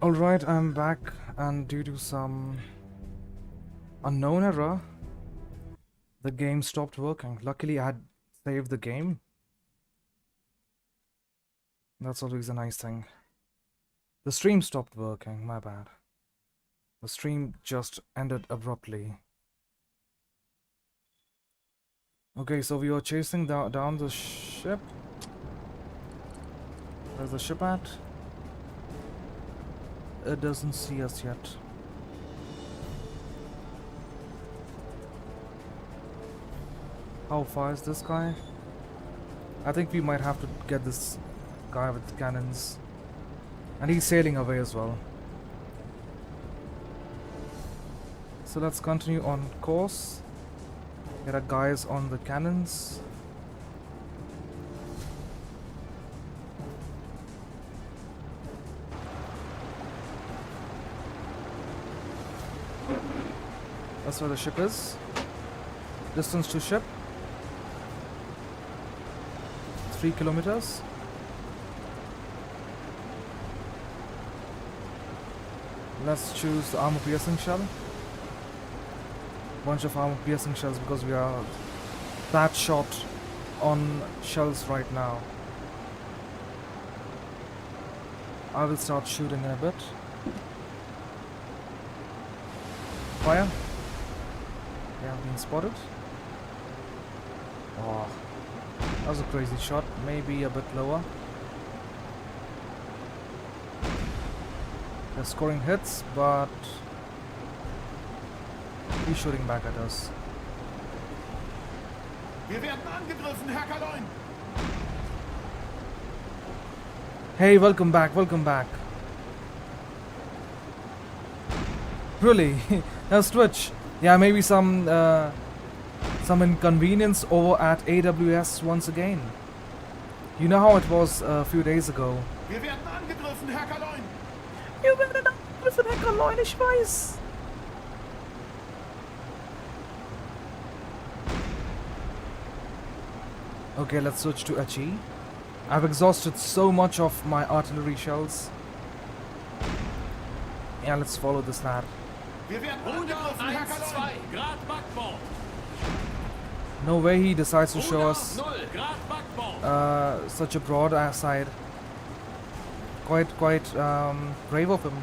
Alright, I'm back, and due to some unknown error, the game stopped working. Luckily, I had saved the game. That's always a nice thing. The stream stopped working, my bad. The stream just ended abruptly. Okay, so we were chasing down the ship. Where's the ship at? It doesn't see us yet. How far is this guy? I think we might have to get this guy with the cannons. And he's sailing away as well. So let's continue on course. Get our guys on the cannons. That's where the ship is. Distance to ship 3 kilometers. Let's choose the armor piercing shell. Bunch of armor piercing shells because we are that short on shells right now. I will start shooting in a bit. Fire. Yeah, been spotted. Oh, that was a crazy shot. Maybe a bit lower. They're scoring hits, but he's shooting back at us. Wir werden angegriffen, Herr Kaloin. Hey, welcome back, welcome back. Really? That's Twitch. Yeah, maybe some inconvenience over at AWS once again. You know how it was a few days ago. Wir werden angegriffen, Herr Kaloin. Wir werden angegriffen, Herr Kaloin, ich weiß. Okay, let's switch to HE. I've exhausted so much of my artillery shells. Yeah, let's follow this lad. Wir werden angegriffen, Herr Kaloin. 1-2 Grad Backbord. No way he decides to show us 0 Grad Backbord. such a broad side. Quite brave of him.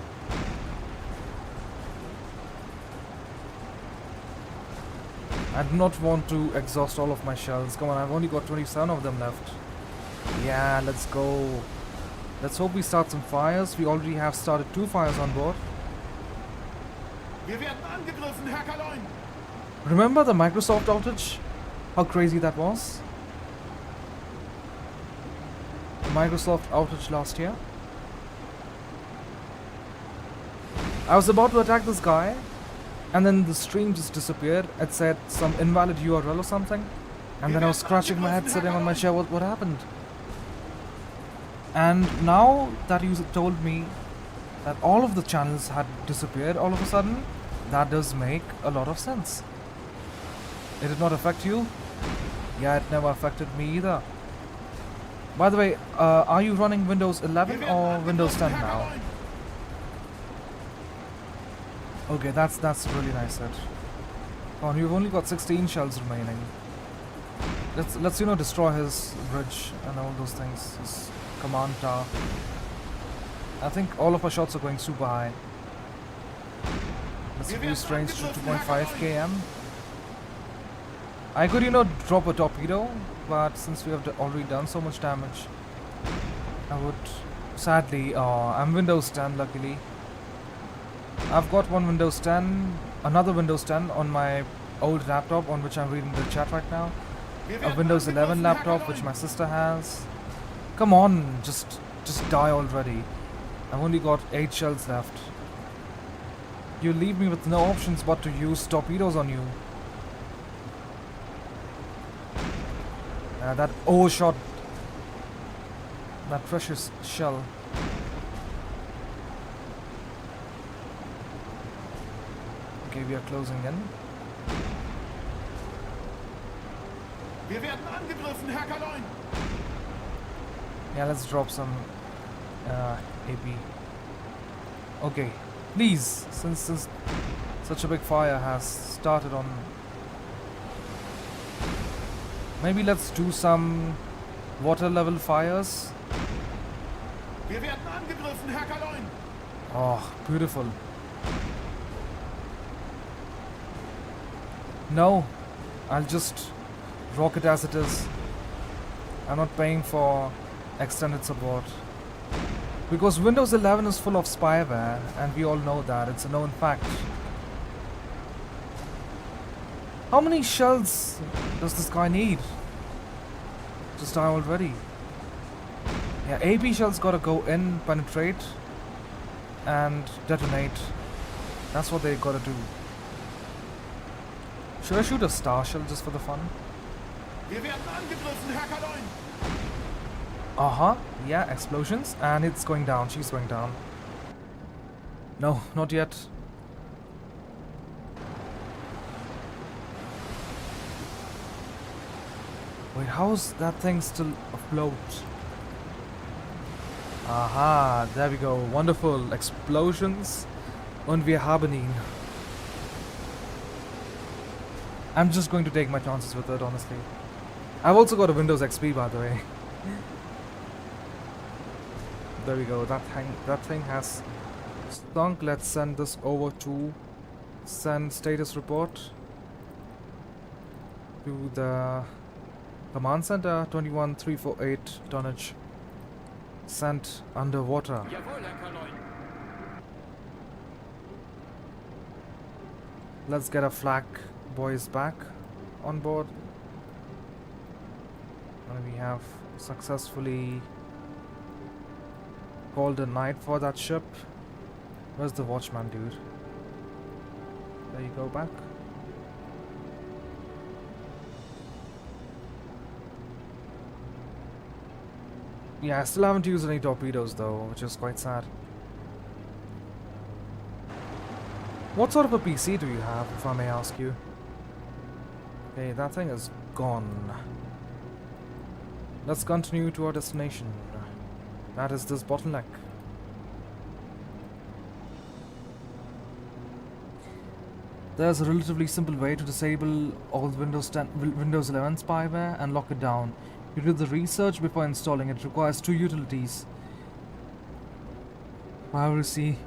I do not want to exhaust all of my shells. Come on, I've only got 27 of them left. Yeah, let's go. Let's hope we start some fires. We already have started 2 fires on board. Wir werden angegriffen, Herr Kaloin. Remember the Microsoft outage? How crazy that was? The Microsoft outage last year. I was about to attack this guy, and then the stream just disappeared. It said some invalid URL or something, and then I was scratching my head sitting on my chair. What happened? And now that you told me that all of the channels had disappeared all of a sudden, that does make a lot of sense. It did not affect you? Yeah, it never affected me either. By the way, are you running Windows 11 or Windows 10 now? Okay, that's really nice hit. Come on, you've only got 16 shells remaining. Let's destroy his bridge and all those things. His command tower. I think all of our shots are going super high. Let's boost range to 2.5 km. I could, drop a torpedo, but since we have already done so much damage, I would sadly. I'm Windows 10, luckily. I've got one Windows 10, another Windows 10 on my old laptop on which I'm reading the chat right now. A Windows 11 laptop which my sister has. Come on, just die already. I've only got 8 shells left. You leave me with no options but to use torpedoes on you. That overshot. That precious shell. Okay, we are closing in. Wir werden angegriffen, Herr Kaloin. Yeah, let's drop some AB. Okay, please, since such a big fire has started on, maybe let's do some water level fires. Wir werden angegriffen, Herr Kaloin. Oh, beautiful. No, I'll just rock it as it is. I'm not paying for extended support. Because Windows 11 is full of spyware, and we all know that. It's a known fact. How many shells does this guy need? Just die already. Yeah, AP shells gotta go in, penetrate, and detonate. That's what they gotta do. Should I shoot a star shell just for the fun? Wir werden angegriffen, Herr Kaloin. Uh-huh. Yeah, explosions. And it's going down. She's going down. No, not yet. Wait, how's that thing still afloat? Aha, there we go. Wonderful explosions. Und wir haben ihn. I'm just going to take my chances with it, honestly. I've also got a Windows XP, by the way. There we go. That thing has stunk. Let's send this over to send status report to the command center. 21348 tonnage sent underwater. Jawohl, Herr Kaloin. Let's get a flak boys back on board. And we have successfully called a night for that ship. Where's the watchman, dude? There you go, back. Yeah, I still haven't used any torpedoes though, which is quite sad. What sort of a PC do you have, if I may ask you? Okay, that thing is gone. Let's continue to our destination. That is this bottleneck. There's a relatively simple way to disable all Windows 11 spyware and lock it down. You do the research before installing. It requires two utilities. Piracy.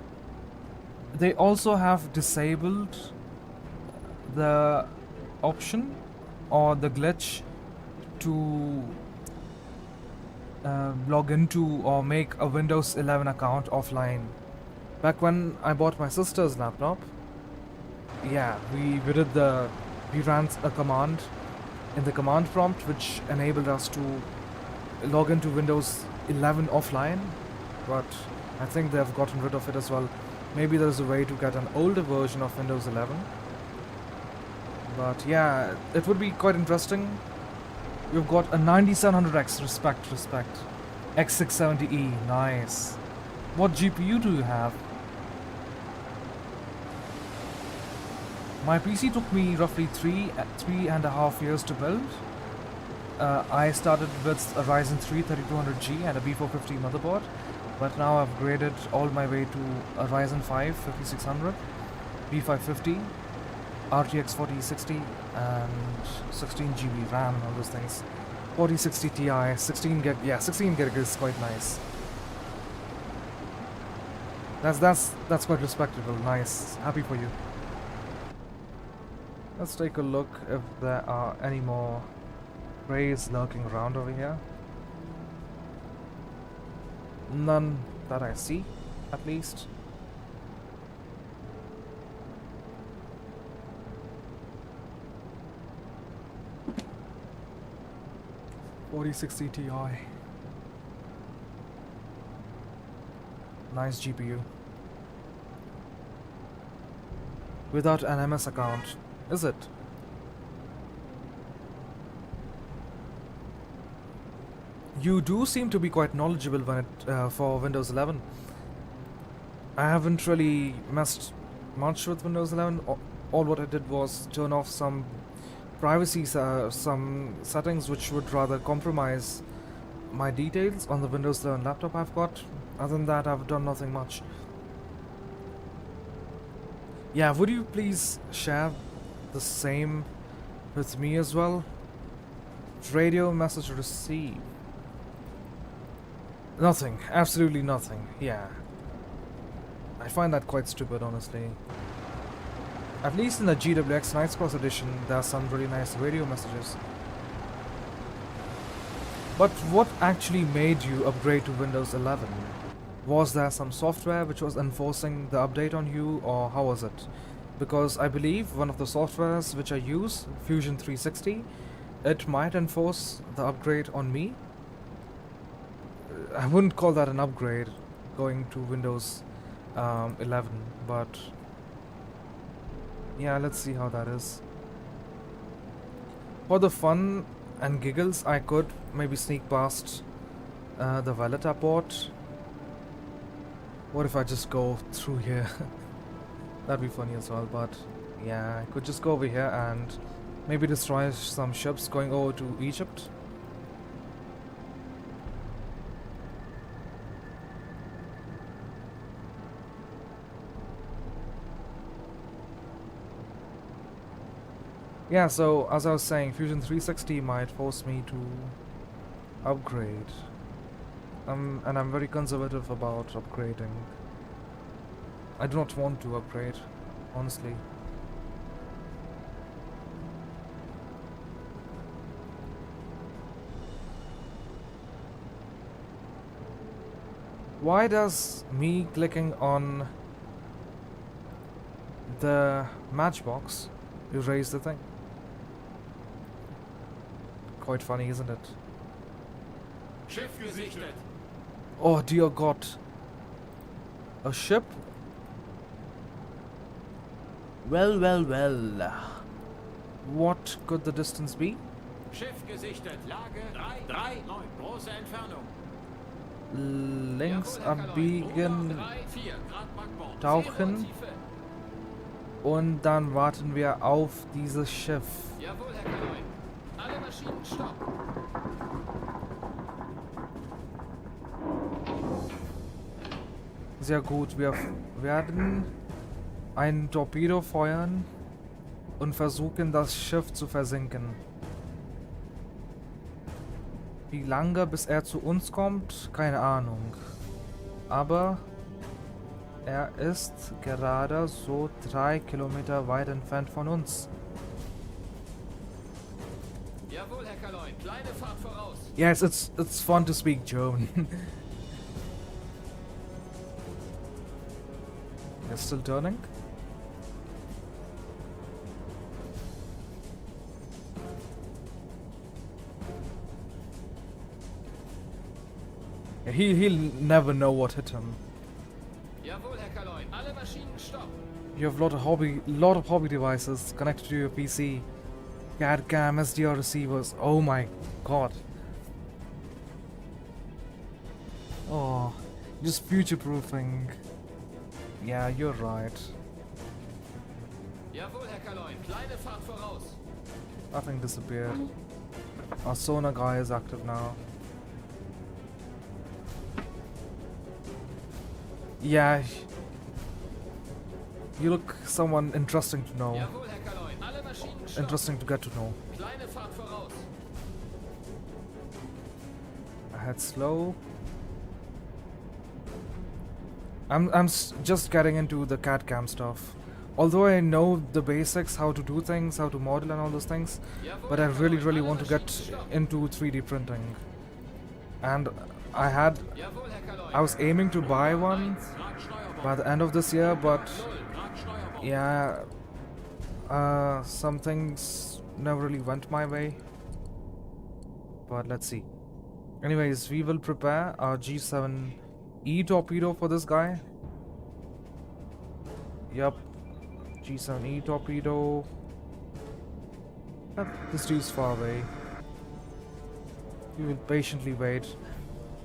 They also have disabled the option or the glitch to log into or make a Windows 11 account offline. Back when I bought my sister's laptop, yeah, we ran a command in the command prompt which enabled us to log into Windows 11 offline, but I think they've gotten rid of it as well. Maybe there's a way to get an older version of Windows 11. But yeah, it would be quite interesting. We've got a 9700X, respect. X670E, nice. What GPU do you have? My PC took me roughly three and a half years to build. I started with a Ryzen 3 3200G and a B450 motherboard, but now I've graded all my way to a Ryzen 5 5600, B550, RTX 4060, and 16 GB RAM, all those things. 4060 Ti, 16 gig, yeah, 16 gig is quite nice. That's quite respectable, nice, happy for you. Let's take a look if there are any more rays lurking around over here. None that I see, at least. $4060 Ti. Nice GPU. Without an MS account, is it? You do seem to be quite knowledgeable when it for Windows 11. I haven't really messed much with Windows 11. All what I did was turn off some privacy, some settings which would rather compromise my details on the Windows 11 laptop I've got. Other than that, I've done nothing much. Yeah, would you please share the same with me as well? Radio message received. Nothing. Absolutely nothing. Yeah. I find that quite stupid, honestly. At least in the GWX Knights Cross edition, there are some really nice radio messages. But what actually made you upgrade to Windows 11? Was there some software which was enforcing the update on you, or how was it? Because I believe one of the softwares which I use, Fusion 360, it might enforce the upgrade on me. I wouldn't call that an upgrade, going to Windows 11, but yeah, let's see how that is. For the fun and giggles, I could maybe sneak past the Valeta port. What if I just go through here? That'd be funny as well, but yeah, I could just go over here and maybe destroy some ships going over to Egypt. Yeah, so as I was saying, Fusion 360 might force me to upgrade. And I'm very conservative about upgrading. I do not want to upgrade, honestly. Why does me clicking on the matchbox erase the thing? Quite funny, isn't it? Schiff gesichtet. Oh dear God. A ship? Well, well, well. What could the distance be? Schiff gesichtet. Lage 339. Große Entfernung. Links Jawohl, Herr abbiegen, 3, 4 Grad Backbord. tauchen 10 Tiefe. und dann warten wir auf dieses Schiff. Jawohl, Herr Kaloin. Alle Maschinen stopp. Sehr gut, wir werden ein Torpedo feuern und versuchen, das Schiff zu versinken. Wie lange, bis er zu uns kommt? Keine Ahnung. Aber er ist gerade so 3 Kilometer weit entfernt von uns. Jawohl, Herr Kaloin. Kleine Fahrt voraus. Yes, it's fun to speak German. You're still turning? Yeah, he'll never know what hit him. Jawohl, Herr Kaloin. Alle Maschinen stopp. You have lot of hobby devices connected to your PC. CAD cam, SDR receivers. Oh my God. Oh, just future-proofing. Yeah, you're right. Jawohl, Herr Kaloin. Kleine Fahrt voraus. Nothing disappeared. Our sonar guy is active now. Yeah. You look someone interesting to know. Jawohl, Herr Kaloin. Alle Maschinen stopp. Interesting to get to know. Kleine Fahrt voraus. I had slow. I'm just getting into the CAD cam stuff. Although I know the basics, how to do things, how to model and all those things, Jawohl, but I Herr really Kaloin. want Alle to get Maschinen stopp. into 3D printing. And I Jawohl, Herr Kaloin. was aiming to buy one 1 Grad Steuerbord. by the end of this year, but 0 Grad Steuerbord. yeah, some things never really went my way. But let's see. Anyways, we will prepare our G7E torpedo for this guy. Yup, G7E torpedo. This dude's far away. We will patiently wait.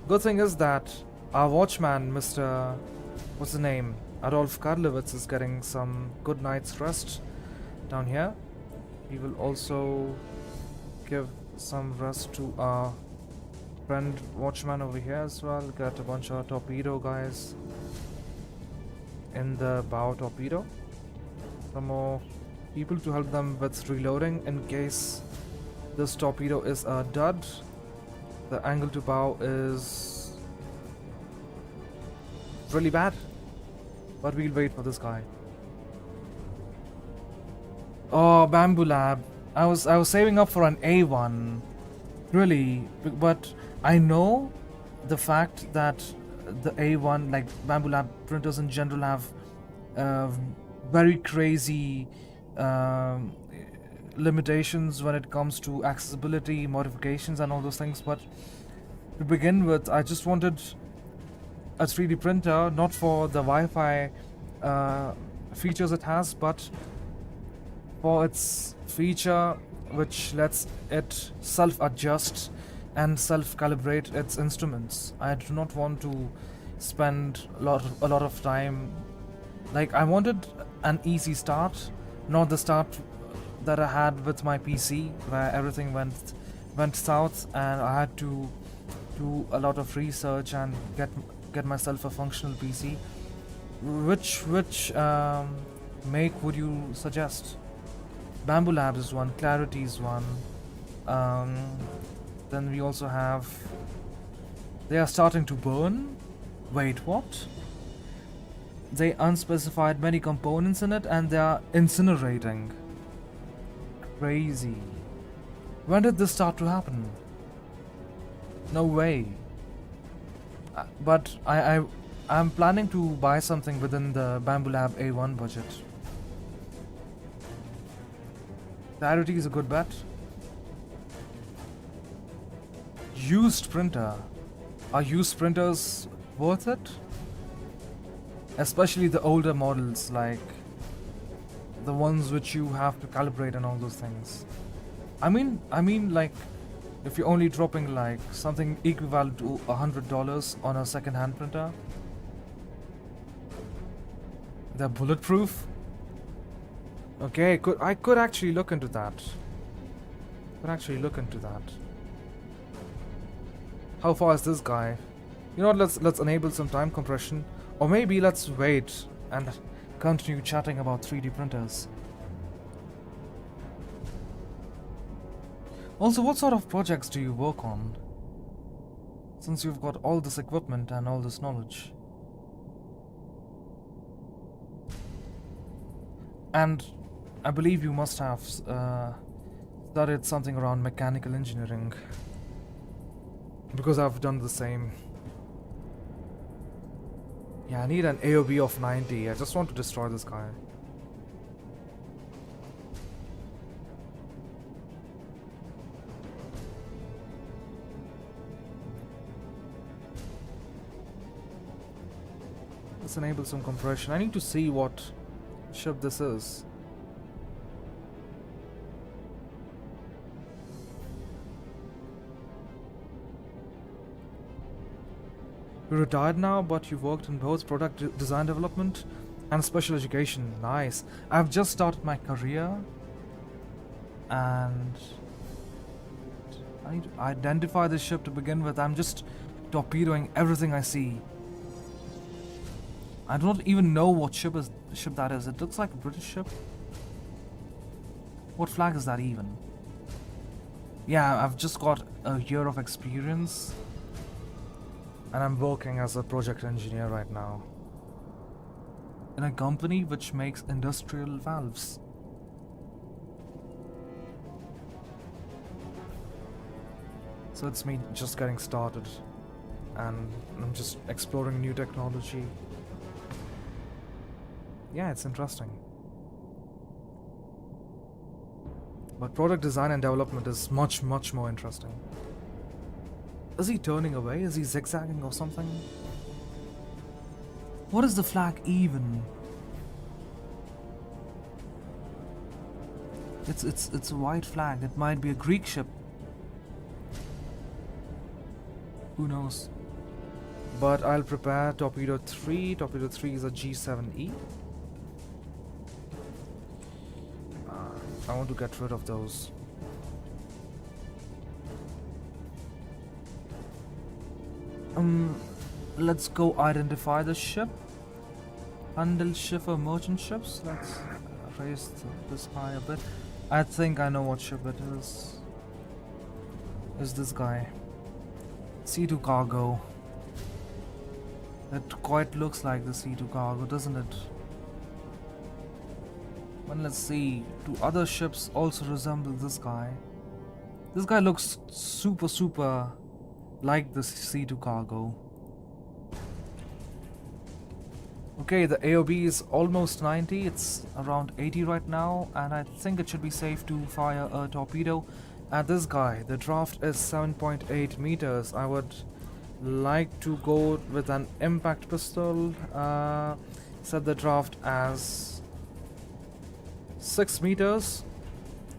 Good thing is that our watchman, Mr. What's the name? Adolf Karlowitz, is getting some good night's rest down here. We will also give some rest to our friend watchman over here as well. Got a bunch of torpedo guys in the bow torpedo. some more people to help them with reloading in case this torpedo is a dud. The angle to bow is really bad, but we'll wait for this guy. Oh, Bamboo Lab. I was saving up for an A1, really, but I know the fact that the A1, like Bamboo Lab printers in general, have very crazy limitations when it comes to accessibility, modifications, and all those things. But to begin with, I just wanted a 3D printer, not for the Wi-Fi features it has, but for its feature which lets it self-adjust and self-calibrate its instruments. I do not want to spend a lot of time. Like, I wanted an easy start, not the start that I had with my PC, where everything went south, and I had to do a lot of research and get myself a functional PC. Which make would you suggest? Bamboo Labs is one, Clarity is one. Then we also have. They are starting to burn. Wait, what? They unspecified many components in it, and they are incinerating. Crazy. When did this start to happen? No way. But I'm planning to buy something within the Bamboo Lab A1 budget. Clarity is a good bet. Used printer. Are used printers worth it? Especially the older models, like the ones which you have to calibrate and all those things. I mean, like, if you're only dropping like something equivalent to $100 on a second-hand printer, they're bulletproof. Okay, I could actually look into that. How far is this guy? You know what, let's enable some time compression. Or maybe let's wait and continue chatting about 3D printers. Also, what sort of projects do you work on? Since you've got all this equipment and all this knowledge. And I believe you must have studied something around mechanical engineering. Because I've done the same. Yeah, I need an AOB of 90. I just want to destroy this guy. Let's enable some compression. I need to see what ship this is. You're retired now, but you've worked in both product design development and special education. Nice. I've just started my career, and I need to identify this ship to begin with. I'm just torpedoing everything I see. I do not even know what ship that is. It looks like a British ship. What flag is that even? Yeah, I've just got a year of experience. And I'm working as a project engineer right now. In a company which makes industrial valves. So it's me just getting started. And I'm just exploring new technology. Yeah, it's interesting. But product design and development is much, much more interesting. Is he turning away? Is he zigzagging or something? What is the flag even? It's a white flag. It might be a Greek ship. Who knows? But I'll prepare Torpedo 3. Torpedo 3 is a G7E. I want to get rid of those. Let's go identify the ship. Handle shipper merchant ships. Let's raise this high a bit. I think I know what ship it is. Is this guy. C2 cargo. It quite looks like the C2 cargo, doesn't it? But let's see. Do other ships also resemble this guy? This guy looks super like the C2 cargo. Okay, the AOB is almost 90, it's around 80 right now, and I think it should be safe to fire a torpedo at this guy. The draft is 7.8 meters. I would like to go with an impact pistol. Set the draft as 6 meters.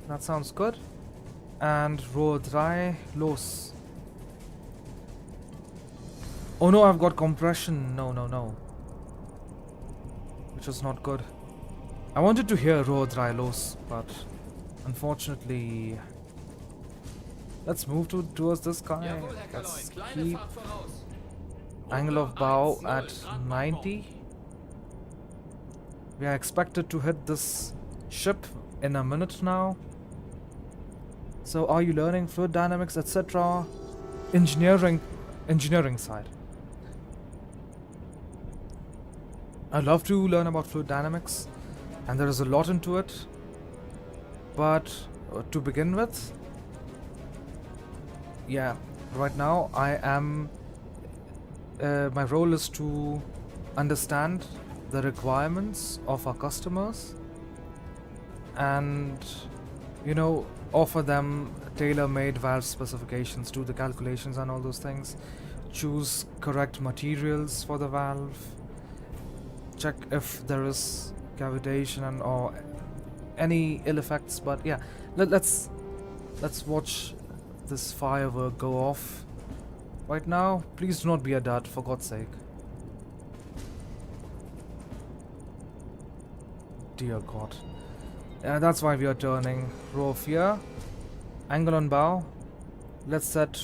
That sounds good. And roll dry, los. Oh no, I've got compression. No. Which is not good. I wanted to hear roll dry, los, but unfortunately. Let's move towards this guy. Jawohl, Herr Let's Kaloin. Kleine keep Fahrt voraus. angle of bow 1-0, at Grad 90. We are expected to hit this ship in a minute now. So are you learning fluid dynamics, etc.? Engineering side. I'd love to learn about fluid dynamics, and there is a lot into it. But to begin with, yeah, right now I am. My role is to understand the requirements of our customers and, you know, offer them tailor-made valve specifications, do the calculations and all those things, choose correct materials for the valve, check if there is cavitation and or any ill effects. But yeah, let's watch this firework go off right now. Please do not be a dud, for God's sake. Dear God. That's why we are turning. Row of fear. Angle on bow. Let's set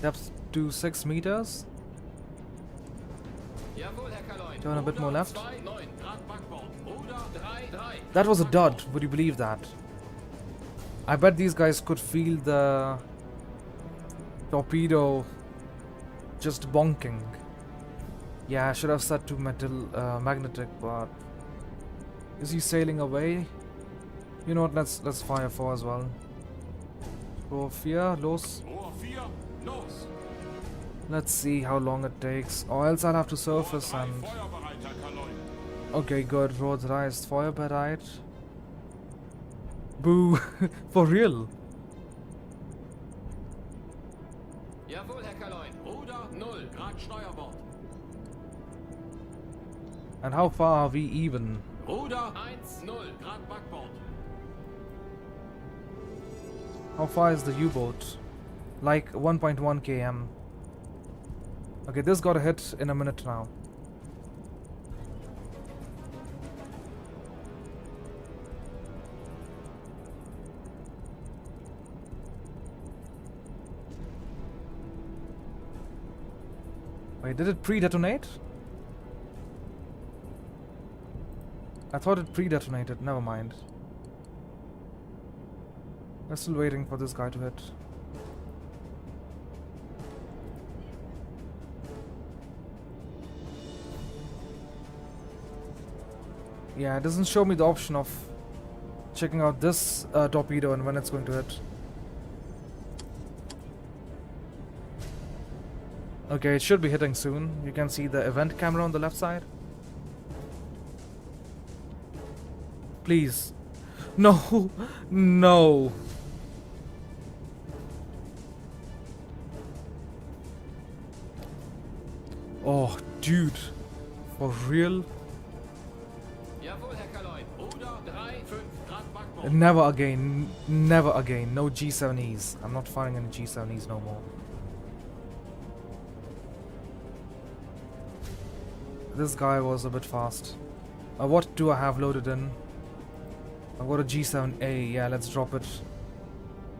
depth to 6 meters. Jawohl, Herr Kaloin. Turn a bit more left. 2-9 Grad Backbord. Ruder 3-3. That was a dud. Would you believe that? I bet these guys could feel the torpedo just bonking. Yeah, I should have set to metal magnetic, but is he sailing away? You know what? Let's fire 4 as well. Row of fear, los. Rohr 4, los. Let's see how long it takes, or else I'll have to surface Rohr 3 and. feuerbereit, Herr Kaloin. Okay, good. Row 3 ist feuerbereit. Boo! For real? Jawohl, Herr Kaloin. Ruder 0 Grad Steuerbord. And how far are we even? Ruder 1-0 Grad Backbord. How far is the U-boat? Like 1.1 km. Okay, this got a hit in a minute now. Wait, did it pre-detonate? I thought it pre-detonated, never mind. We're still waiting for this guy to hit. Yeah, it doesn't show me the option of checking out this torpedo and when it's going to hit. Okay, it should be hitting soon. You can see the event camera on the left side. Please. No. No. Oh, dude. For real? Jawohl, Herr Kaloin. Ruder 3-5 Grad Backbord. Never again. Never again. No G7Es. I'm not firing any G7Es no more. This guy was a bit fast. What do I have loaded in? I've got a G7A. Yeah, let's drop it.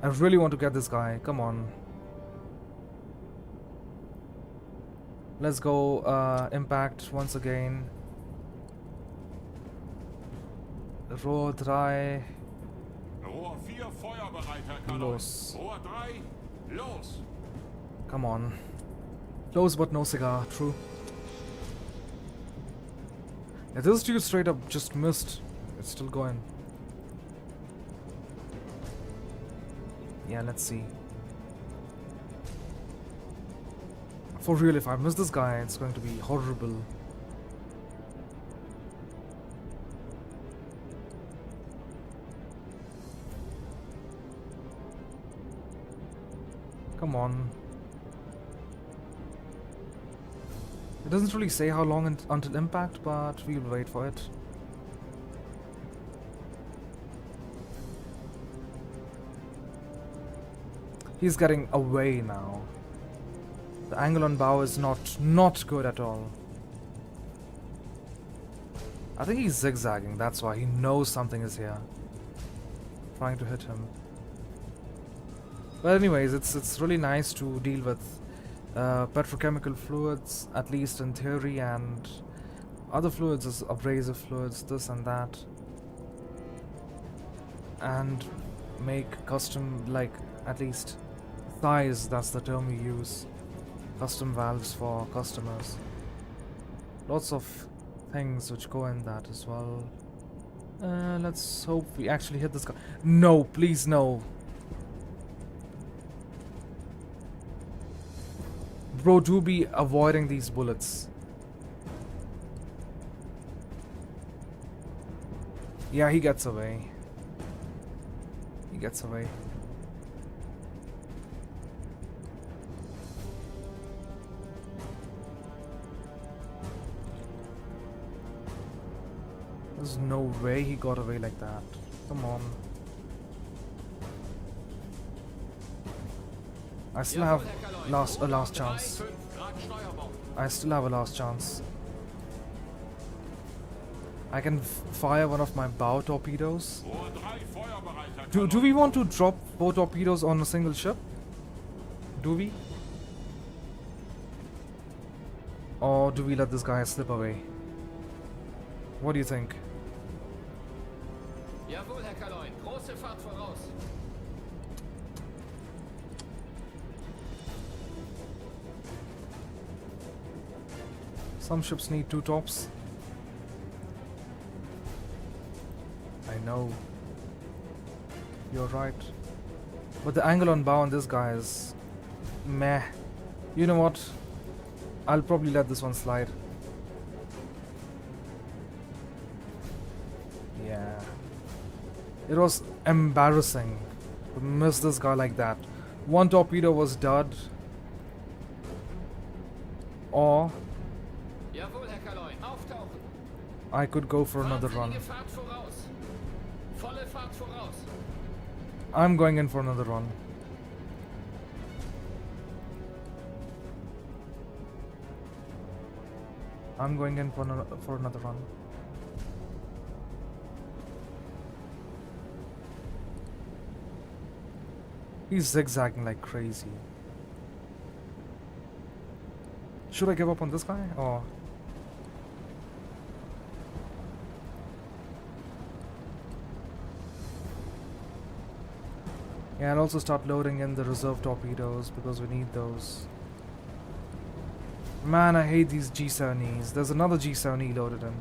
I really want to get this guy. Come on. Let's go impact once again. Rohr 3. Rohr 4 feuerbereit, Herr Kaloi. Los. Rohr 3, los! Come on. Close but no cigar, true. Yeah, this dude straight up just missed. It's still going. Yeah, let's see. For real, if I miss this guy, it's going to be horrible. Come on. It doesn't really say how long until impact, but we'll wait for it. He's getting away now. The angle on bow is not good at all. I think he's zigzagging, that's why he knows something is here. Trying to hit him. But anyways, it's really nice to deal with petrochemical fluids, at least in theory, and other fluids is abrasive fluids, this and that. And make custom, like, at least thighs, that's the term we use. Custom valves for customers. Lots of things which go in that as well. Let's hope we actually hit this guy. No, please no. Bro, do be avoiding these bullets. Yeah, he gets away. He gets away. There's no way he got away like that. Come on. I still have a last chance. I still have a last chance. I can fire one of my bow torpedoes. Rohr 3 feuerbereit, Herr Do Kaloi. we want to drop bow torpedoes on a single ship? Do we? Or do we let this guy slip away? What do you think? Jawohl, Herr Kaloi. Große Fahrt voraus. Some ships need 2 tops. I know. You're right. But the angle on bow on this guy is meh. You know what? I'll probably let this one slide. Yeah. It was embarrassing to miss this guy like that. One torpedo was dud. Or Jawohl, Herr Kaloi. Auftauchen. I could go for another run. Wahnsinnige Fahrt voraus. Volle Fahrt voraus. I'm going in for another run. I'm going in for another run. He's zigzagging like crazy. Should I give up on this guy or? Yeah, I'll also start loading in the reserve torpedoes because we need those. Man, I hate these G7Es. There's another G7E loaded in.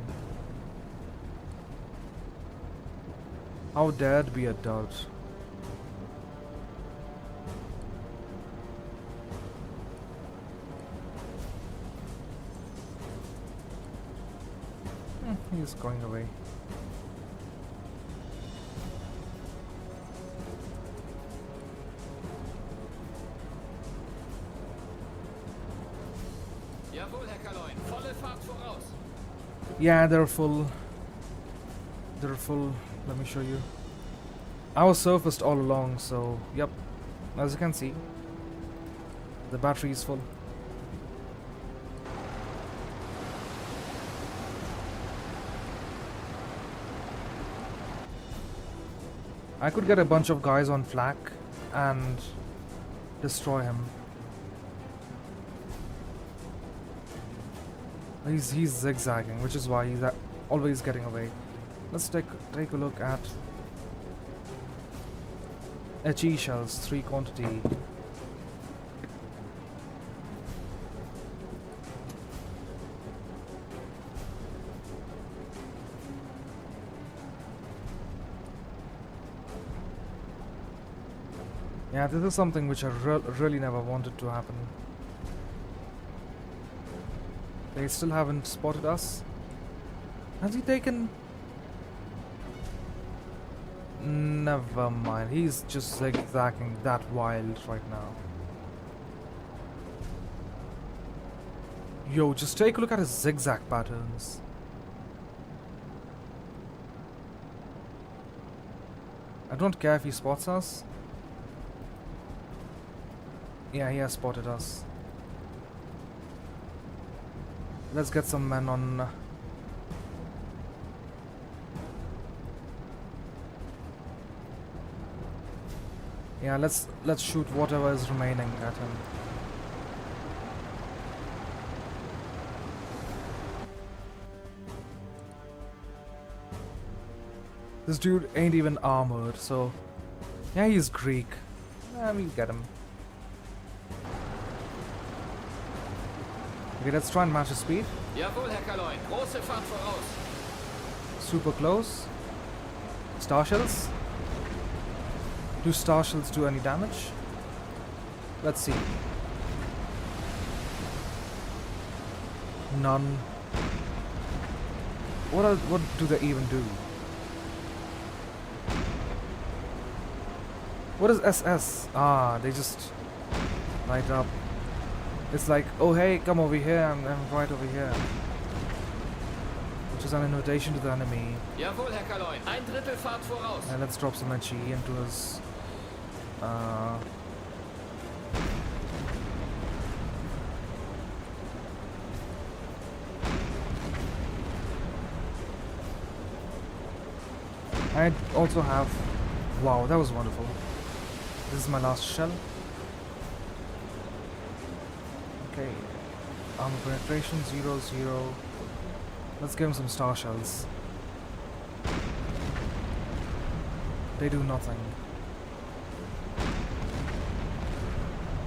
How dare it be a dud? He's going away. Jawohl, Herr Kaloi. Volle Fahrt voraus. Yeah, they're full. They're full. Let me show you. I was surfaced all along, so yep. As you can see, the battery is full. I could get a bunch of guys on flak and destroy him. He's zigzagging, which is why he's always getting away. Let's take a look at HE shells, 3 quantity. Yeah, this is something which I really never wanted to happen. They still haven't spotted us. Has he taken... Never mind, he's just zigzagging that wild right now. Yo, just take a look at his zigzag patterns. I don't care if he spots us. Yeah, he has spotted us. Let's get some men on. Yeah, let's shoot whatever is remaining at him. This dude ain't even armored, so yeah, he's Greek. We'll get him. Okay, let's try and match his speed. Jawohl, Herr Kaloin. Große Fahrt voraus. Super close. Star shells. Do star shells do any damage? Let's see. None. What do they even do? What is SS? Ah, they just light up. It's like, oh hey, come over here, I'm right over here. Which is an invitation to the enemy. Jawohl, Herr Kaloin. Ein Drittel Fahrt voraus. And let's drop some HE into his... I also have... Wow, that was wonderful. This is my last shell. Okay. Armor penetration 0, 0. Let's give him some star shells. They do nothing.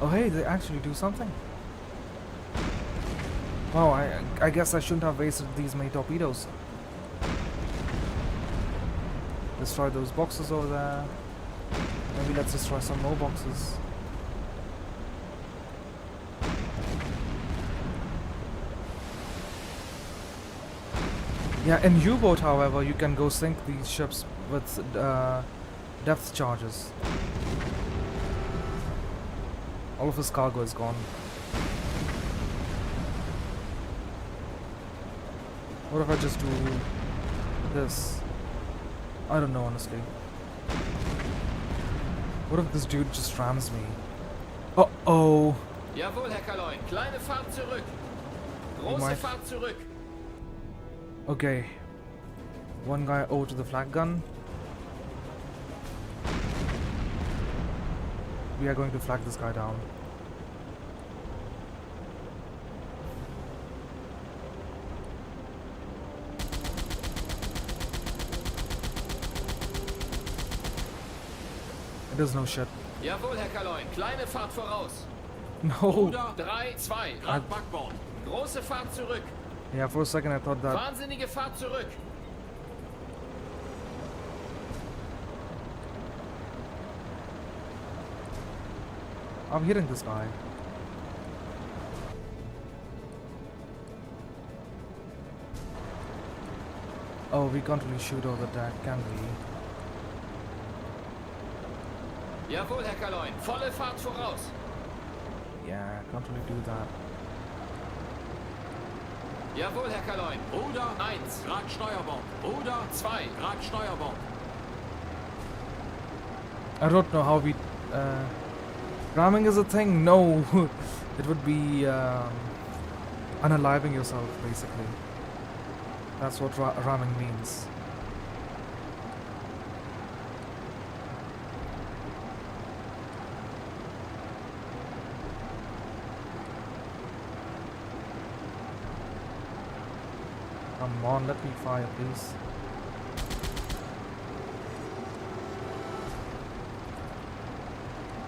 Oh hey, they actually do something. Wow, I guess I shouldn't have wasted these many torpedoes. Destroy those boxes over there. Maybe let's destroy some more boxes. Yeah, in U-boat, however, you can go sink these ships with depth charges. All of his cargo is gone. What if I just do this? I don't know, honestly. What if this dude just rams me? Uh-oh! Jawohl, Herr Kaloin. Kleine Fahrt zurück. Große might- Fahrt zurück. Okay. One guy over to the flag gun. We are going to flag this guy down. It does no shit. Jawohl, Herr Kaloin. Kleine Fahrt voraus. No. Ruder 3, 2. Grad Backbord. Große Fahrt zurück. Yeah, for a second I thought that. Wahnsinnige Fahrt zurück. I'm hitting this guy. Oh, we can't really shoot over that, can we? Jawohl, Herr Kaloin. Volle Fahrt voraus. Yeah, can't really do that. Jawohl, Herr Kaloin. Ruder 1. Grad Steuerbord. Ruder 2. Grad Steuerbord. I don't know how we... ramming is a thing? No. It would be unaliving yourself, basically. That's what ramming means. Come on, let me fire, please.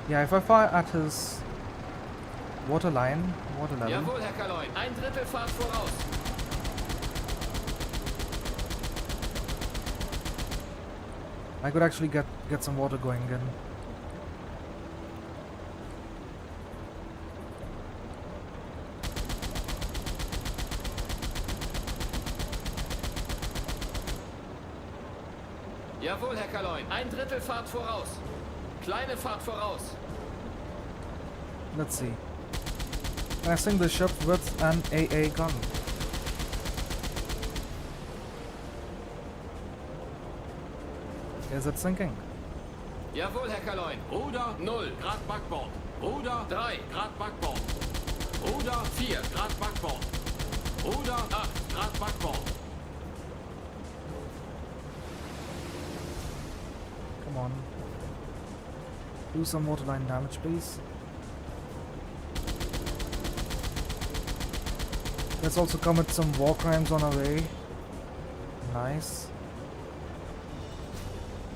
Yeah, if I fire at his water level, Jawohl, Herr Kaloin. Ein Drittel Fahrt voraus. I could actually get some water going in. Jawohl, Herr Kaloin. Ein Drittel Fahrt voraus. Kleine Fahrt voraus. Let's see. Can I sink the ship with an AA gun? Is it sinking? Jawohl, Herr Kaloin. Ruder 0 Grad Backbord. Ruder 3 Grad Backbord. Ruder 4 Grad Backbord. Ruder 8 Grad Backbord. Come on. Do some waterline damage, please. Let's also commit some war crimes on our way. Nice.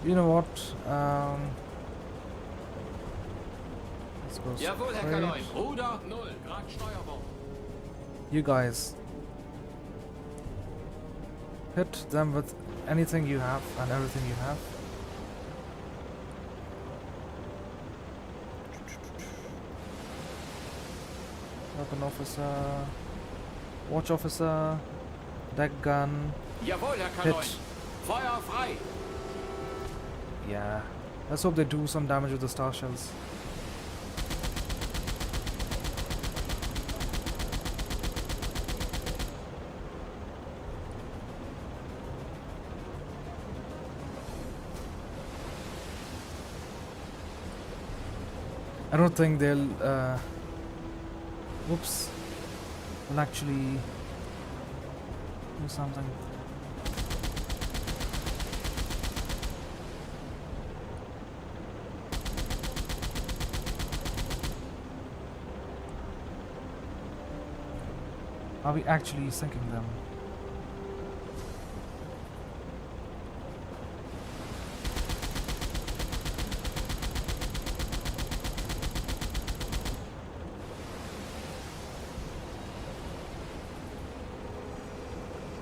You know what? Let's go Jawohl, Herr straight. Kaloin. Ruder 0 Grad Steuerbord. You guys. Hit them with anything you have and everything you have. Weapon officer, watch officer, deck gun. Jawohl, Herr Kaloin. Hit. Feuer frei. Yeah. Let's hope they do some damage with the star shells. I don't think they'll whoops, will actually do something. Are we actually sinking them?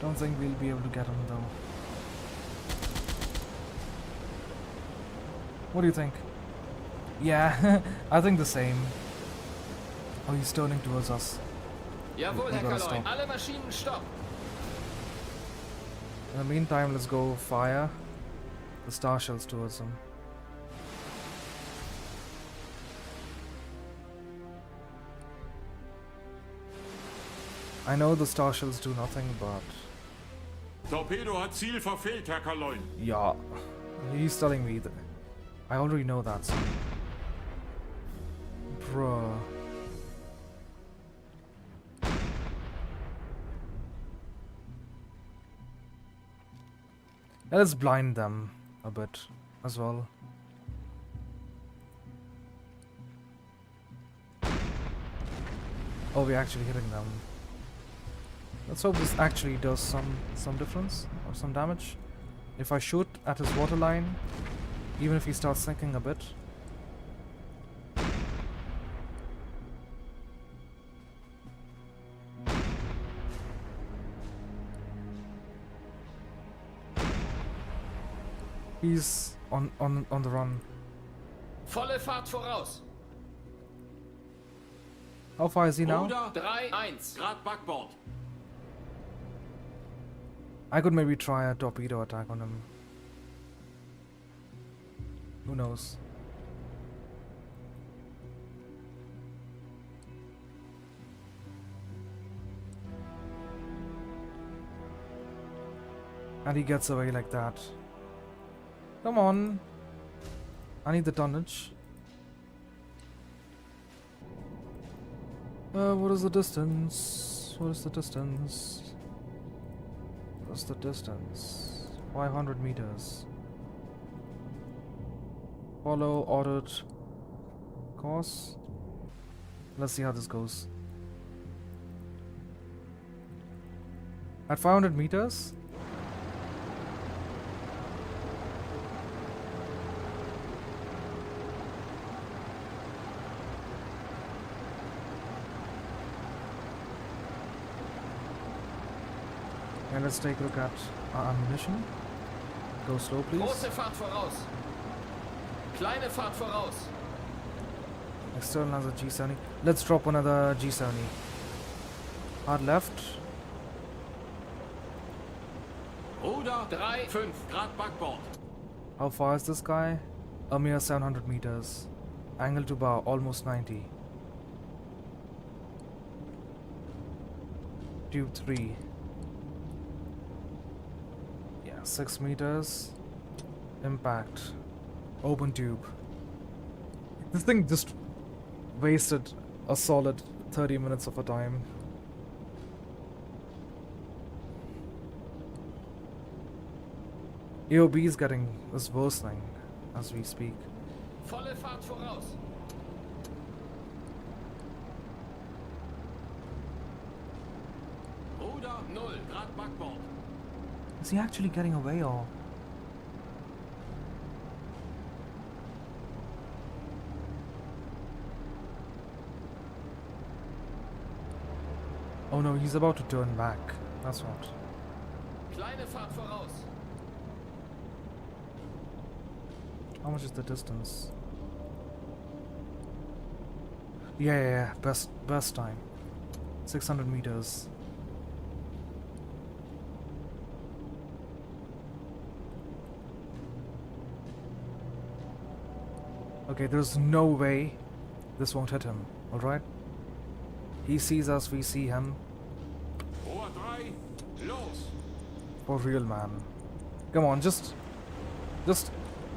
Don't think we'll be able to get him though. What do you think? Yeah, I think the same. Oh, he's turning towards us. Jawohl, We Herr gotta Kaloin. stop. Alle Maschinen stopp. In the meantime, let's go fire the star shells towards him. I know the star shells do nothing, but Torpedo hat Ziel verfehlt, Herr Kaloin. yeah, he's telling me that. I already know that. So. Bruh. Let's blind them a bit as well. Oh, we're actually hitting them. Let's hope this actually does some difference or some damage. If I shoot at his waterline, even if he starts sinking a bit. He's on the run. Volle Fahrt voraus. How far is he now? Ruder 3-1 Grad Backbord. I could maybe try a torpedo attack on him. Who knows? And he gets away like that. Come on. I need the tonnage. What is the distance? What is the distance? What's the distance? 500 meters. Follow ordered course. Let's see how this goes. At 500 meters? And let's take a look at our ammunition. Go slow, please. Große Fahrt voraus. Kleine Fahrt voraus. External another G70. Let's drop another G70. Hard left. Ruder 3, 5 Grad Backbord. How far is this guy? A mere 700 meters. Angle to bow, almost 90. Tube 3. Yeah, 6 meters. Impact. Open tube. This thing just wasted a solid 30 minutes of our time. AOB is worsening as we speak. Volle Fahrt voraus. Ruder 0 Grad Backbord. Is he actually getting away or? Oh no, he's about to turn back. That's what. Kleine Fahrt voraus. How much is the distance? Yeah. Best time. 600 meters. Okay, there's no way this won't hit him, alright? He sees us, we see him. Rohr 3, los. For real, man. Come on, just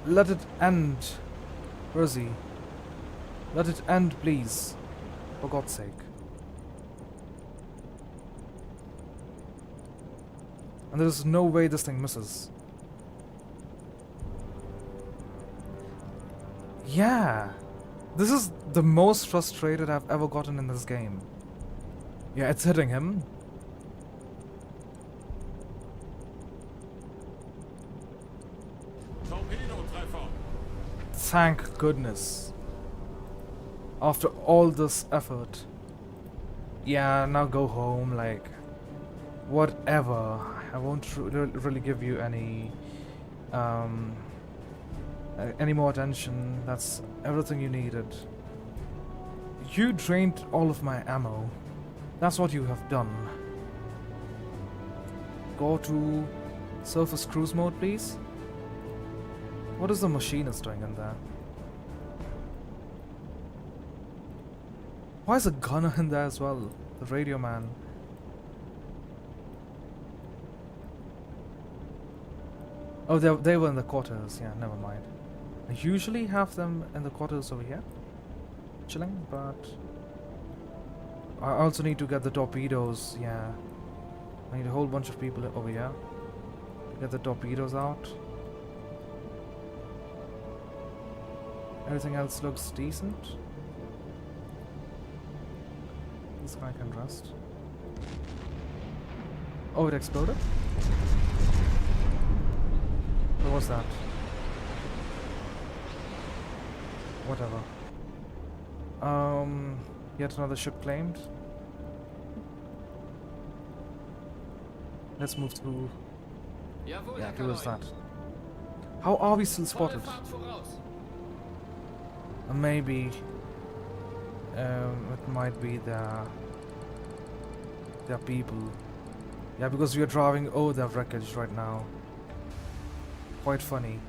let it end. Where is he? Let it end, please. For God's sake. And there's no way this thing misses. Yeah. This is the most frustrated I've ever gotten in this game. Yeah, it's hitting him. Torpedotreffer. Thank goodness. After all this effort. Yeah, now go home, like... Whatever. I won't really give you any more attention. That's everything you needed. You drained all of my ammo. That's what you have done. Go to surface cruise mode, please. What is the machinist doing in there? Why is a gunner in there as well? The radio man. Oh, they were in the quarters. Yeah, never mind. I usually have them in the quarters over here, chilling, but I also need to get the torpedoes. Yeah, I need a whole bunch of people over here. Get the torpedoes out. Everything else looks decent. This guy can rest. Oh, it exploded? What was that? Whatever. Yet another ship claimed. Let's move through. Jawohl, Yeah, Herr towards Kaloy. that. How are we still Volle spotted? Fahrt voraus. Maybe it might be their people. Yeah, because we are driving over their wreckage right now. Quite funny.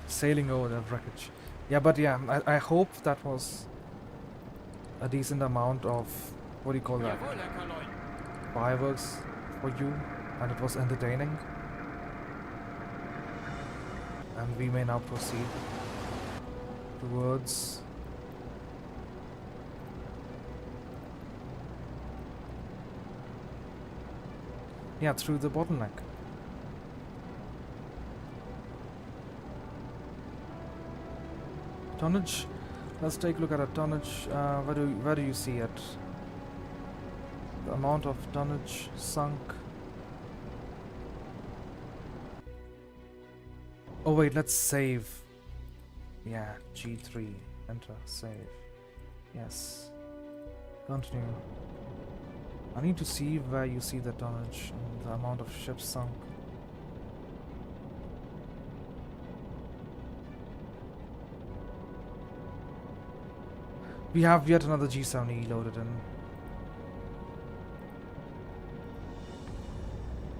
Sailing over the wreckage. Yeah, but yeah, I hope that was a decent amount of, what do you call that, Jawohl, Herr Kaloy. fireworks for you, and it was entertaining. And we may now proceed towards through the bottleneck. Tonnage. Let's take a look at a tonnage. Where do you see it? The amount of tonnage sunk. Oh wait, let's save. Yeah, G3. Enter. Save. Yes. Continue. I need to see where you see the tonnage and the amount of ships sunk. We have yet another G7E loaded in.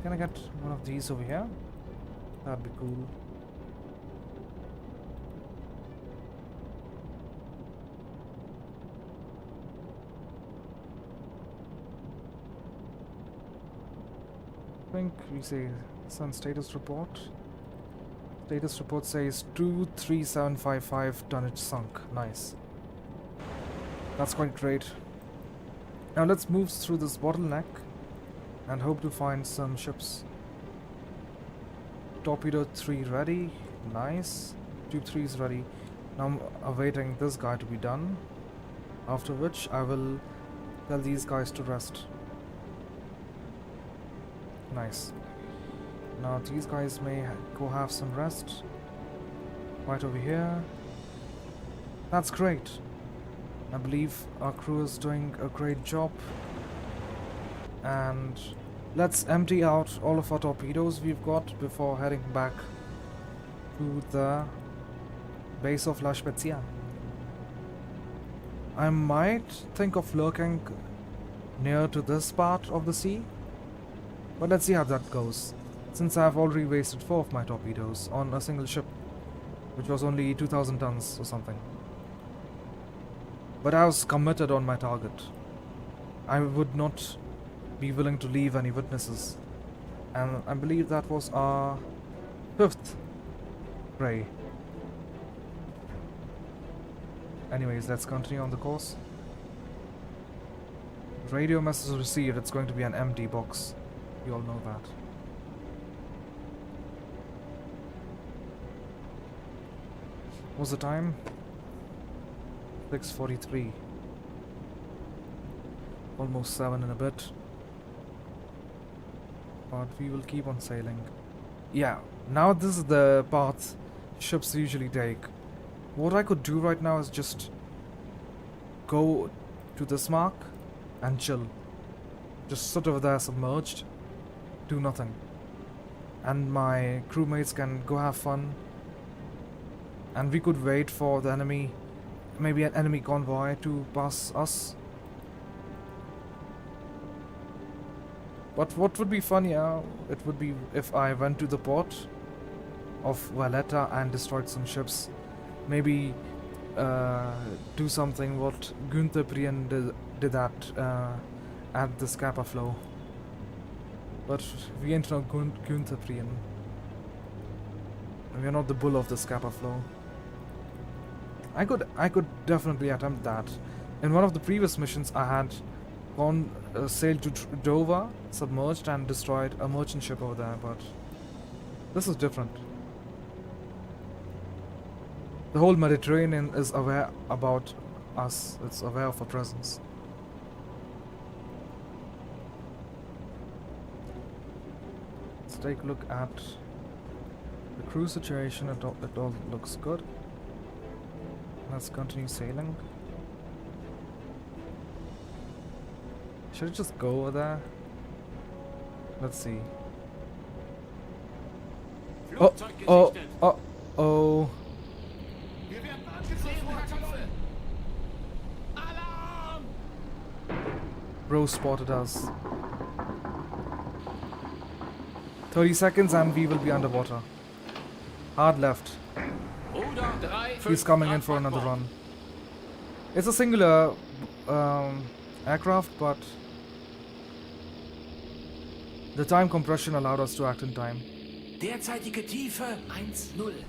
Can I get one of these over here? That'd be cool. I think we say sun status report. Status report says 23755 tonnage sunk. Nice. That's quite great. Now let's move through this bottleneck and hope to find some ships. Torpedo 3 ready. Nice. Tube 3 is ready. Now I'm awaiting this guy to be done. After which I will tell these guys to rest. Nice. Now these guys may go have some rest. Right over here. That's great. I believe our crew is doing a great job. And let's empty out all of our torpedoes we've got before heading back to the base of La Spezia. I might think of lurking near to this part of the sea, but let's see how that goes, since I've already wasted 4 of my torpedoes on a single ship, which was only 2000 tons or something. But I was committed on my target. I would not be willing to leave any witnesses, and I believe that was our 5th prey. Anyways, let's continue on the course. Radio message received. It's going to be an empty box. You all know that. What's the time? 6:43. Almost 7 in a bit. But we will keep on sailing. Yeah, now this is the path ships usually take. What I could do right now is just go to this mark and chill. Just sit over there submerged, do nothing. And my crewmates can go have fun. And we could wait for the enemy, maybe an enemy convoy to pass us. But what would be fun, yeah, it would be if I went to the port of Valletta and destroyed some ships. Maybe do something what Günther Prien did at the Scapa Flow. But we ain't no Günther Prien. We are not the bull of the Scapa Flow. I could definitely attempt that. In one of the previous missions, I had gone sailed to Dover, submerged, and destroyed a merchant ship over there. But this is different. The whole Mediterranean is aware about us. It's aware of our presence. Let's take a look at the crew situation. It all looks good. Let's continue sailing. Should I just go over there? Let's see. Oh. Wir werden angegriffen, Herr Kalon. Alarm! Bro spotted us. 30 seconds and we will be underwater. Hard left. He's coming in for another run. It's a singular aircraft, but the time compression allowed us to act in time. Derzeitige Tiefe 1-0.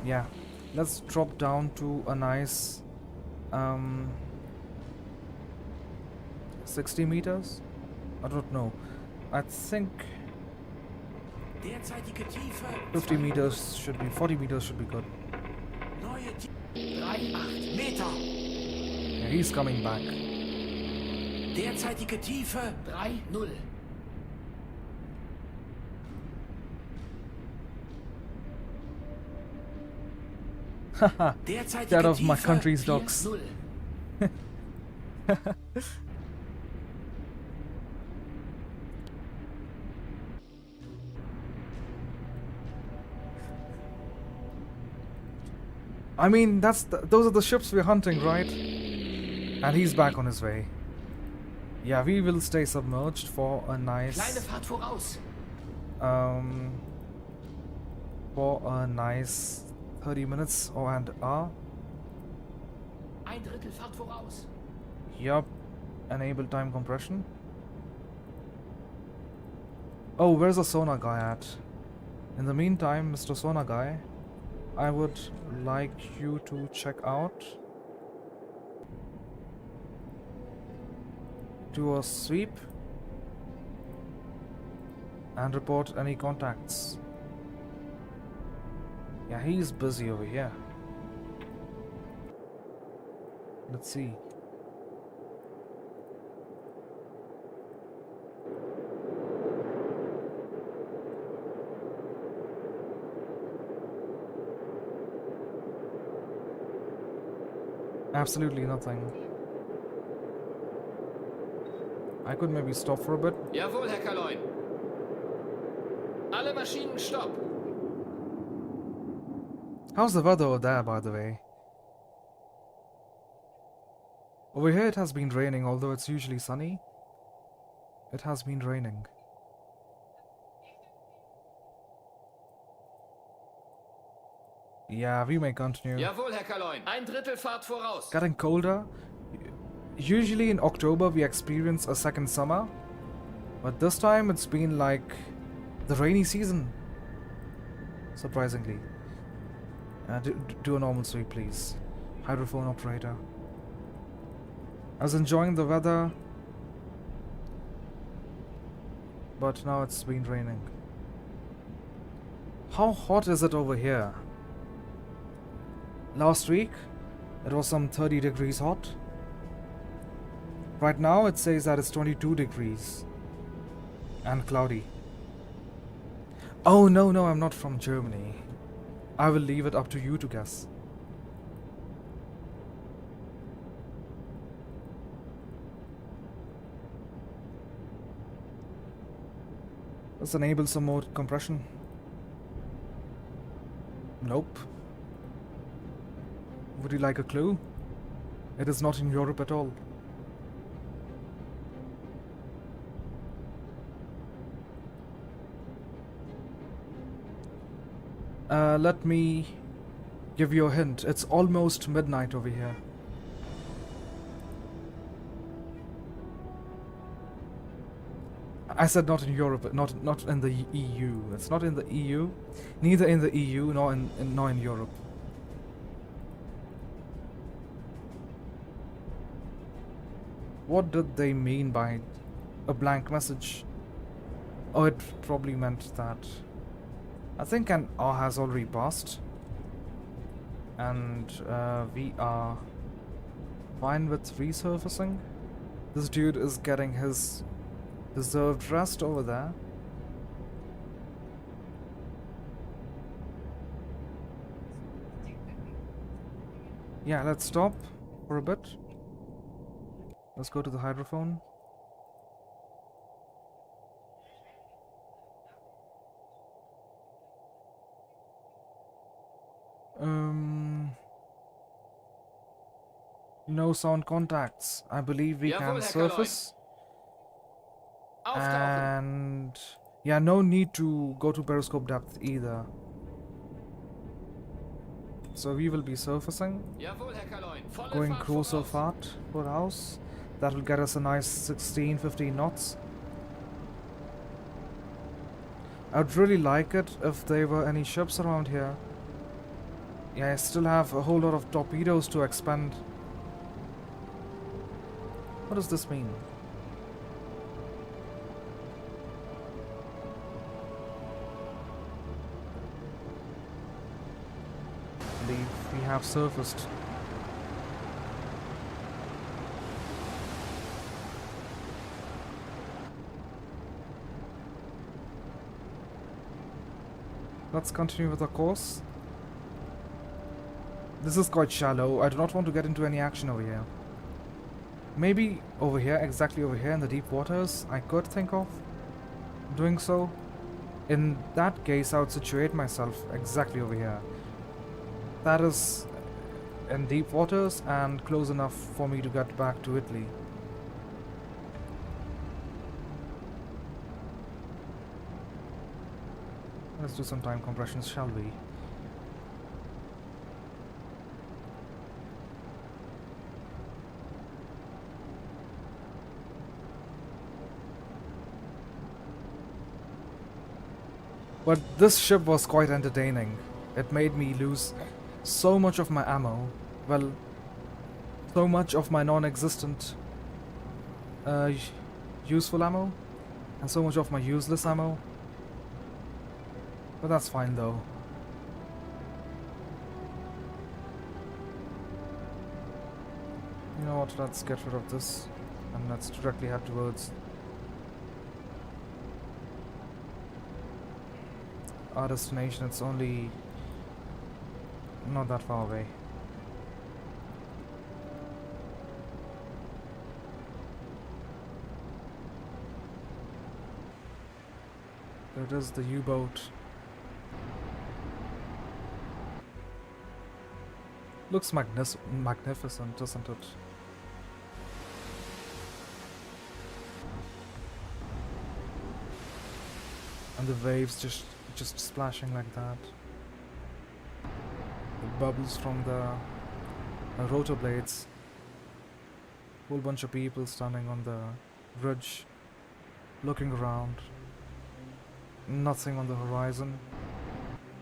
Yeah, let's drop down to a nice 60 meters. I don't know. I think 50 meters should be, 40 meters should be good. 3,8 Meter. Yeah, he's coming back. Derzeitige Tiefe 3-0. Haha, get out of my country's docks. 4-0. I mean, those are the ships we're hunting, right? And he's back on his way. Yeah, we will stay submerged for a Kleine nice, Fahrt voraus. for a nice 30 minutes or an hour. Ein Drittel Fahrt voraus. Yup. Enable time compression. Oh, where's the sonar guy at? In the meantime, Mr. Sonar guy, I would like you to check out. Do a sweep. And report any contacts. Yeah, he's busy over here. Let's see. Absolutely nothing. I could maybe stop for a bit. Jawohl, Herr Kaloin. Alle Maschinen stopp. How's the weather over there, by the way? Over here it has been raining, although it's usually sunny. It has been raining. Yeah, we may continue. Jawohl, Herr Kaloin. Ein Drittel Fahrt voraus. Getting colder. Usually in October we experience a second summer. But this time it's been like the rainy season. Surprisingly. Do a normal sweep, please. Hydrophone operator. I was enjoying the weather, but now it's been raining. How hot is it over here? Last week, it was some 30 degrees hot. Right now, it says that it's 22 degrees. And cloudy. Oh, no, I'm not from Germany. I will leave it up to you to guess. Let's enable some more compression. Nope. Would you like a clue? It is not in Europe at all. Let me give you a hint. It's almost midnight over here. I said not in Europe, not in the EU. It's not in the EU, neither in the EU nor in Europe. What did they mean by a blank message? Oh, it probably meant that. I think an hour has already passed, and we are fine with resurfacing. This dude is getting his deserved rest over there. Yeah, let's stop for a bit. Let's go to the hydrophone. No sound contacts. I believe we Jawohl, can Herr surface. Auftauchen. And yeah, no need to go to periscope depth either. So we will be surfacing, Jawohl, Herr Kaloin. Volle going Fahrt cruiser voraus. fart for house. That will get us a nice 16-15 knots. I'd really like it if there were any ships around here. Yeah, I still have a whole lot of torpedoes to expend. What does this mean? I believe we have surfaced. Let's continue with the course. This is quite shallow. I do not want to get into any action over here. Maybe over here, exactly over here in the deep waters, I could think of doing so. In that case, I would situate myself exactly over here. That is in deep waters and close enough for me to get back to Italy. Let's do some time compressions, shall we? But this ship was quite entertaining. It made me lose so much of my ammo. Well, so much of my non-existent useful ammo, and so much of my useless ammo. But that's fine though. You know what, let's get rid of this and let's directly head towards our destination. It's only not that far away. There it is, the U-boat. Looks magnificent, doesn't it? And the waves just splashing like that. The bubbles from the rotor blades. Whole bunch of people standing on the bridge, looking around. Nothing on the horizon.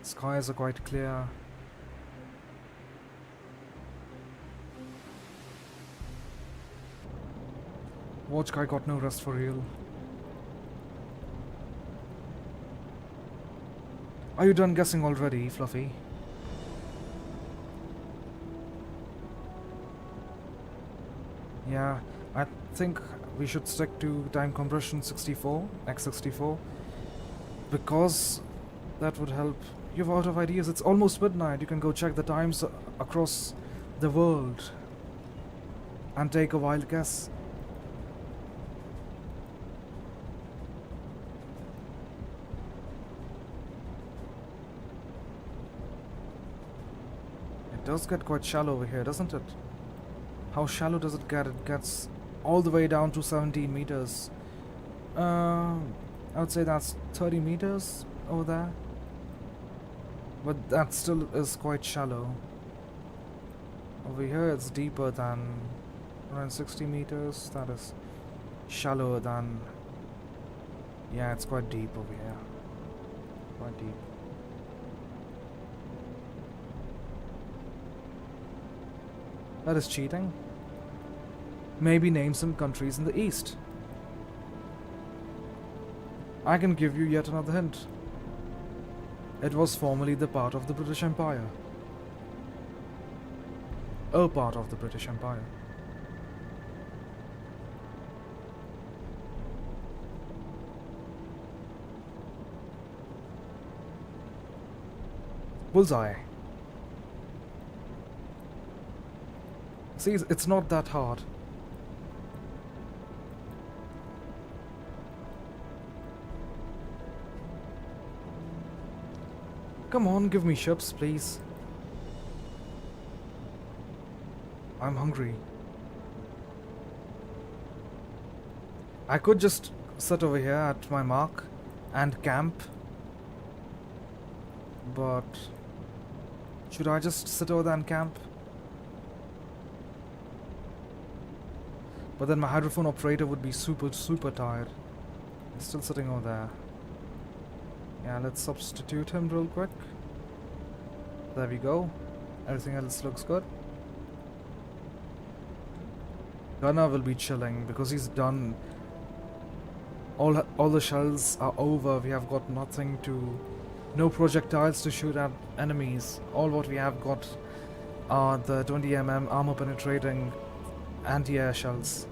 Skies are quite clear. Watch guy got no rest for real. Are you done guessing already, Fluffy? Yeah, I think we should stick to time compression 64, X64, because that would help. You're out of ideas. It's almost midnight. You can go check the times across the world and take a wild guess. It does get quite shallow over here, doesn't it? How shallow does it get? It gets all the way down to 17 meters. I would say that's 30 meters over there. But that still is quite shallow. Over here it's deeper than around 60 meters. That is shallower than... Yeah, it's quite deep over here. Quite deep. That is cheating. Maybe name some countries in the east. I can give you yet another hint. It was formerly the part of the British Empire. A part of the British Empire. Bullseye. See, it's not that hard. Come on, give me ships, please. I'm hungry. I could just sit over here at my mark and camp. But should I just sit over there and camp? But then my hydrophone operator would be super tired. He's still sitting over there. Yeah, let's substitute him real quick. There we go. Everything else looks good. Gunnar will be chilling because he's done. All the shells are over. We have got nothing to... No projectiles to shoot at enemies. All what we have got are the 20mm armor penetrating anti-air shells.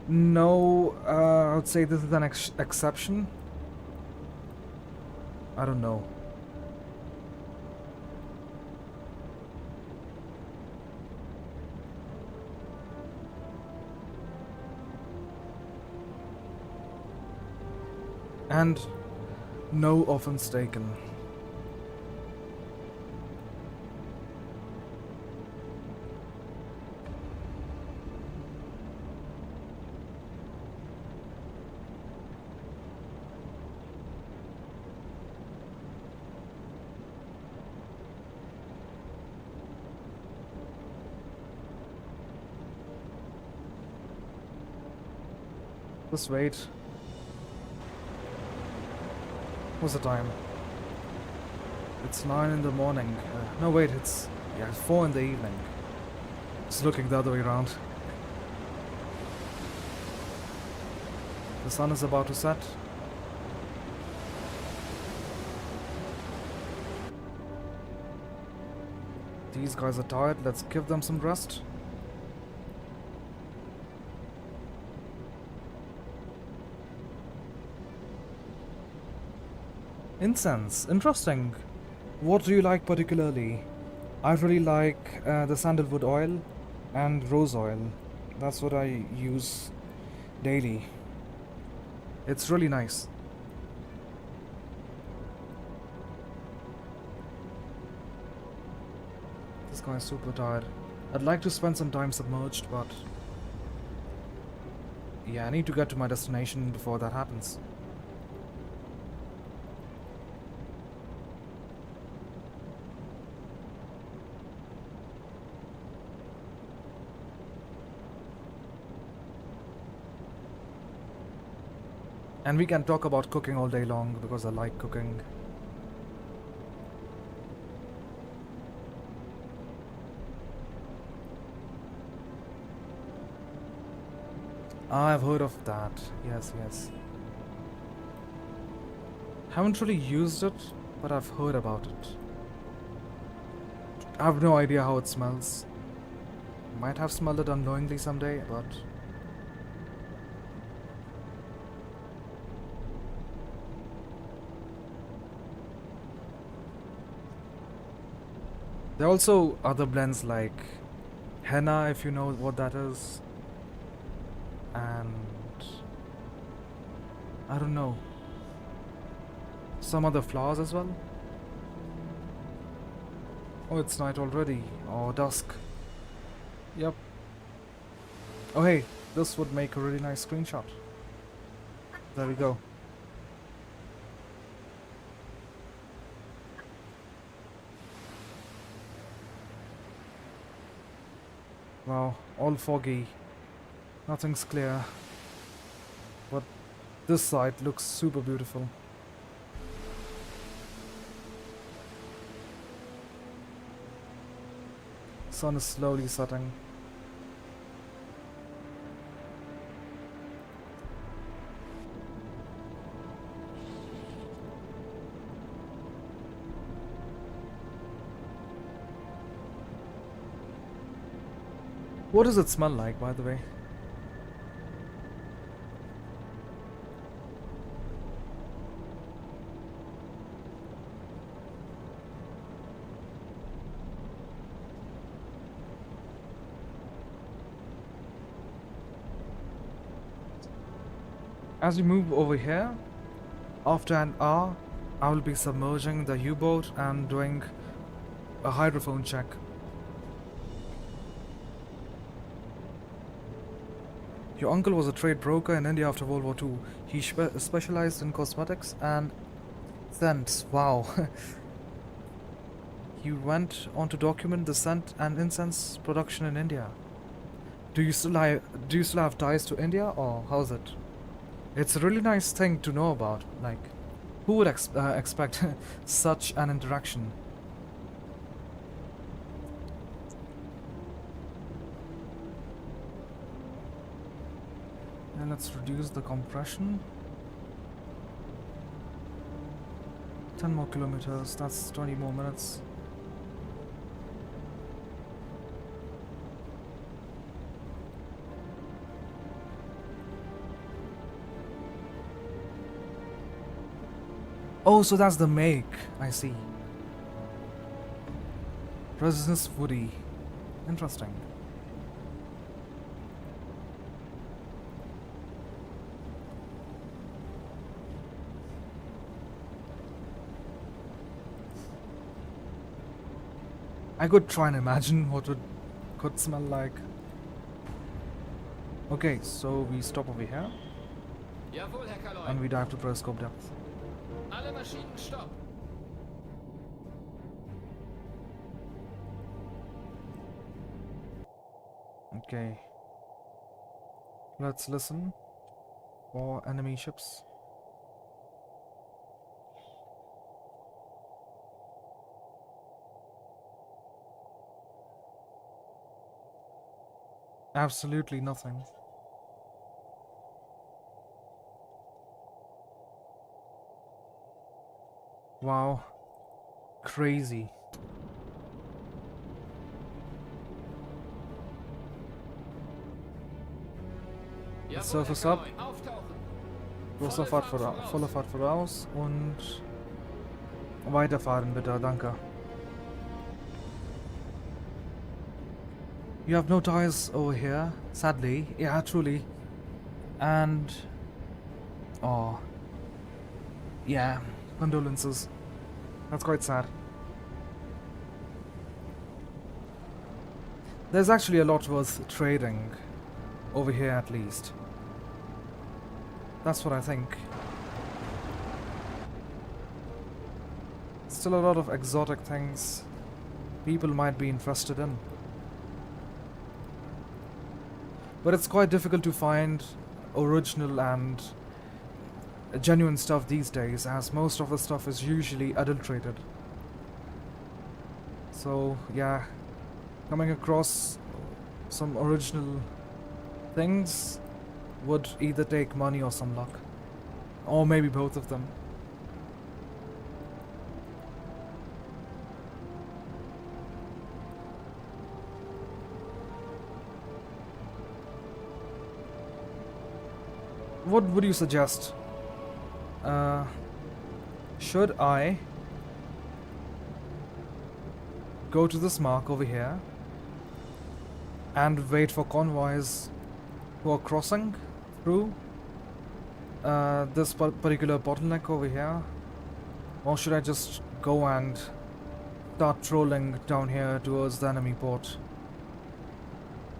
No, I would say this is an exception. I don't know. And no offense taken. Just wait. What's the time? It's 9 in the morning. No, wait, it's 4 in the evening. Just looking the other way around. The sun is about to set. These guys are tired. Let's give them some rest. Incense. Interesting. What do you like particularly? I really like the sandalwood oil and rose oil. That's what I use daily. It's really nice. This guy is super tired. I'd like to spend some time submerged, but yeah, I need to get to my destination before that happens. And we can talk about cooking all day long because I like cooking. I've heard of that. Yes, yes. Haven't really used it, but I've heard about it. I have no idea how it smells. Might have smelled it unknowingly someday, but there are also other blends like henna, if you know what that is, and I don't know, some other flowers as well. Oh, it's night already, or dusk. Yep. Oh hey, this would make a really nice screenshot. There we go. Wow, all foggy. Nothing's clear. But this side looks super beautiful. Sun is slowly setting. What does it smell like, by the way? As we move over here, after an hour, I will be submerging the U-boat and doing a hydrophone check. Your uncle was a trade broker in India after World War II. He specialized in cosmetics and scents. Wow. He went on to document the scent and incense production in India. Do you still have ties to India, or how's it? It's a really nice thing to know about. Like, who would expect such an interaction? And let's reduce the compression. 10 more kilometers, that's 20 more minutes. Oh, so that's the make. I see. Resistance Woody. Interesting. I could try and imagine what it could smell like. Okay, so we stop over here Jawohl, Herr Kaloy. and we dive to periscope depth. Alle Maschinen, stopp. Okay. Let's listen for enemy ships. Absolutely nothing. Wow. Crazy. Jawohl, Surface Herr up. Kaloy. Auftauchen. Großer Fahrt voraus, volle Fahrt voraus und weiterfahren bitte, danke. You have no tires over here, sadly. Yeah, truly. And oh, yeah, condolences. That's quite sad. There's actually a lot worth trading over here, at least. That's what I think. Still a lot of exotic things people might be interested in. But it's quite difficult to find original and genuine stuff these days, as most of the stuff is usually adulterated. So yeah, coming across some original things would either take money or some luck. Or maybe both of them. What would you suggest? Should I go to this mark over here and wait for convoys who are crossing through this particular bottleneck over here? Or should I just go and start trolling down here towards the enemy port?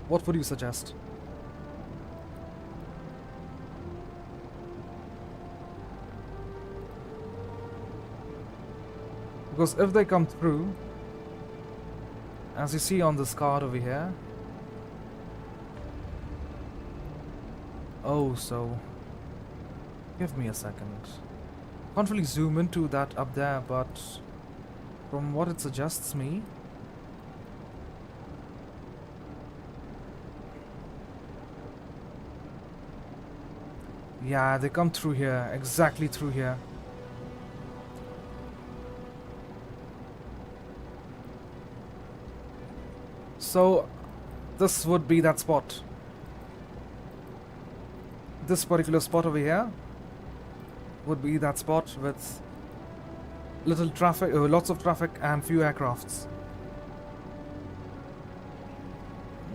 What would you suggest? Because if they come through, as you see on this card over here, oh, so give me a second. Can't really zoom into that up there, but from what it suggests me, yeah, they come through here, exactly through here. So this would be that spot. This particular spot over here would be that spot with little traffic, lots of traffic and few aircrafts.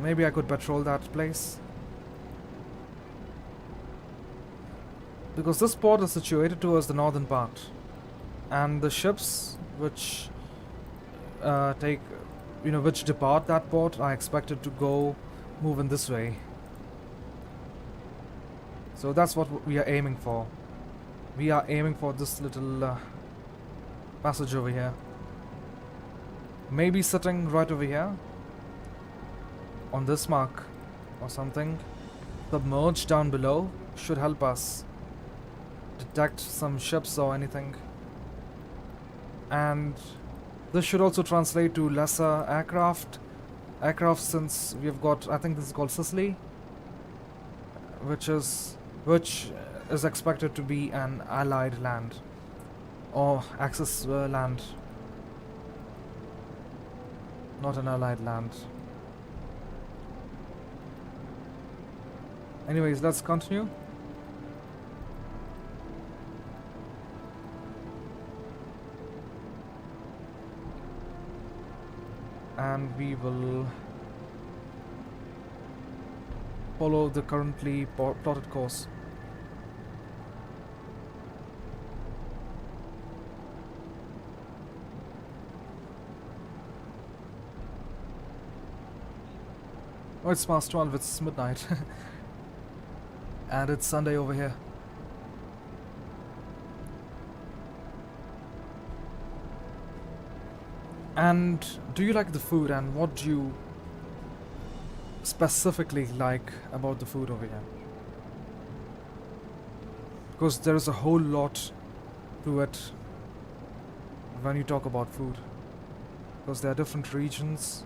Maybe I could patrol that place. Because this port is situated towards the northern part. And the ships which which depart that port are expected to move in this way. So that's what we are aiming for. We are aiming for this little passage over here. Maybe sitting right over here on this mark or something. Submerged down below should help us detect some ships or anything. And this should also translate to lesser aircraft. Since we've got, I think this is called Sicily, which is expected to be an allied land or Axis land, not an allied land. Anyways, let's continue. and we will follow the currently plotted course. Oh, it's past 12, it's midnight. And it's Sunday over here. And do you like the food, and what do you specifically like about the food over here? Because there is a whole lot to it when you talk about food. Because there are different regions,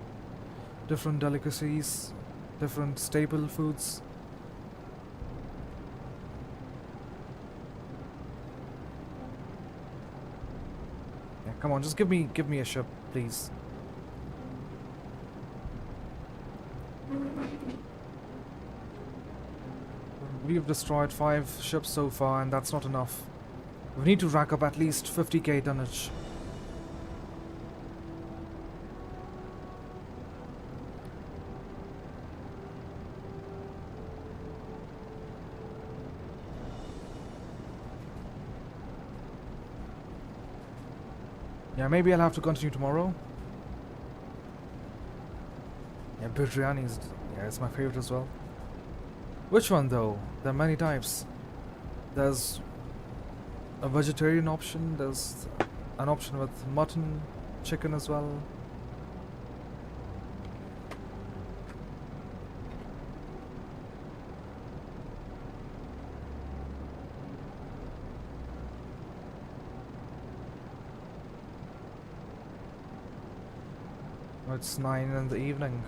different delicacies, different staple foods. Yeah, come on, just give me a ship, please. We've destroyed 5 ships so far, and that's not enough. We need to rack up at least 50k tonnage. Yeah, maybe I'll have to continue tomorrow. Yeah, biryani is, yeah, it's my favorite as well. Which one though? There are many types. There's a vegetarian option, there's an option with mutton, chicken as well. Oh, it's 9 in the evening.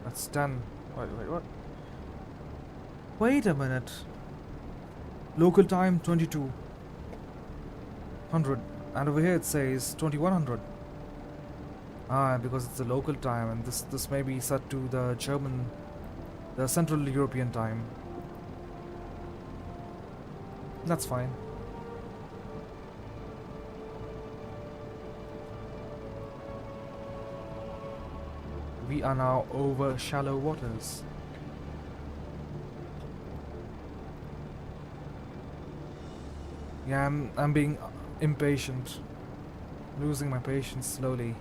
That's 10. Wait, what? Wait a minute. Local time 2200, and over here it says 2100. Ah, because it's the local time, and this may be set to the Central European time. That's fine. We are now over shallow waters. Yeah, I'm being impatient. Losing my patience slowly.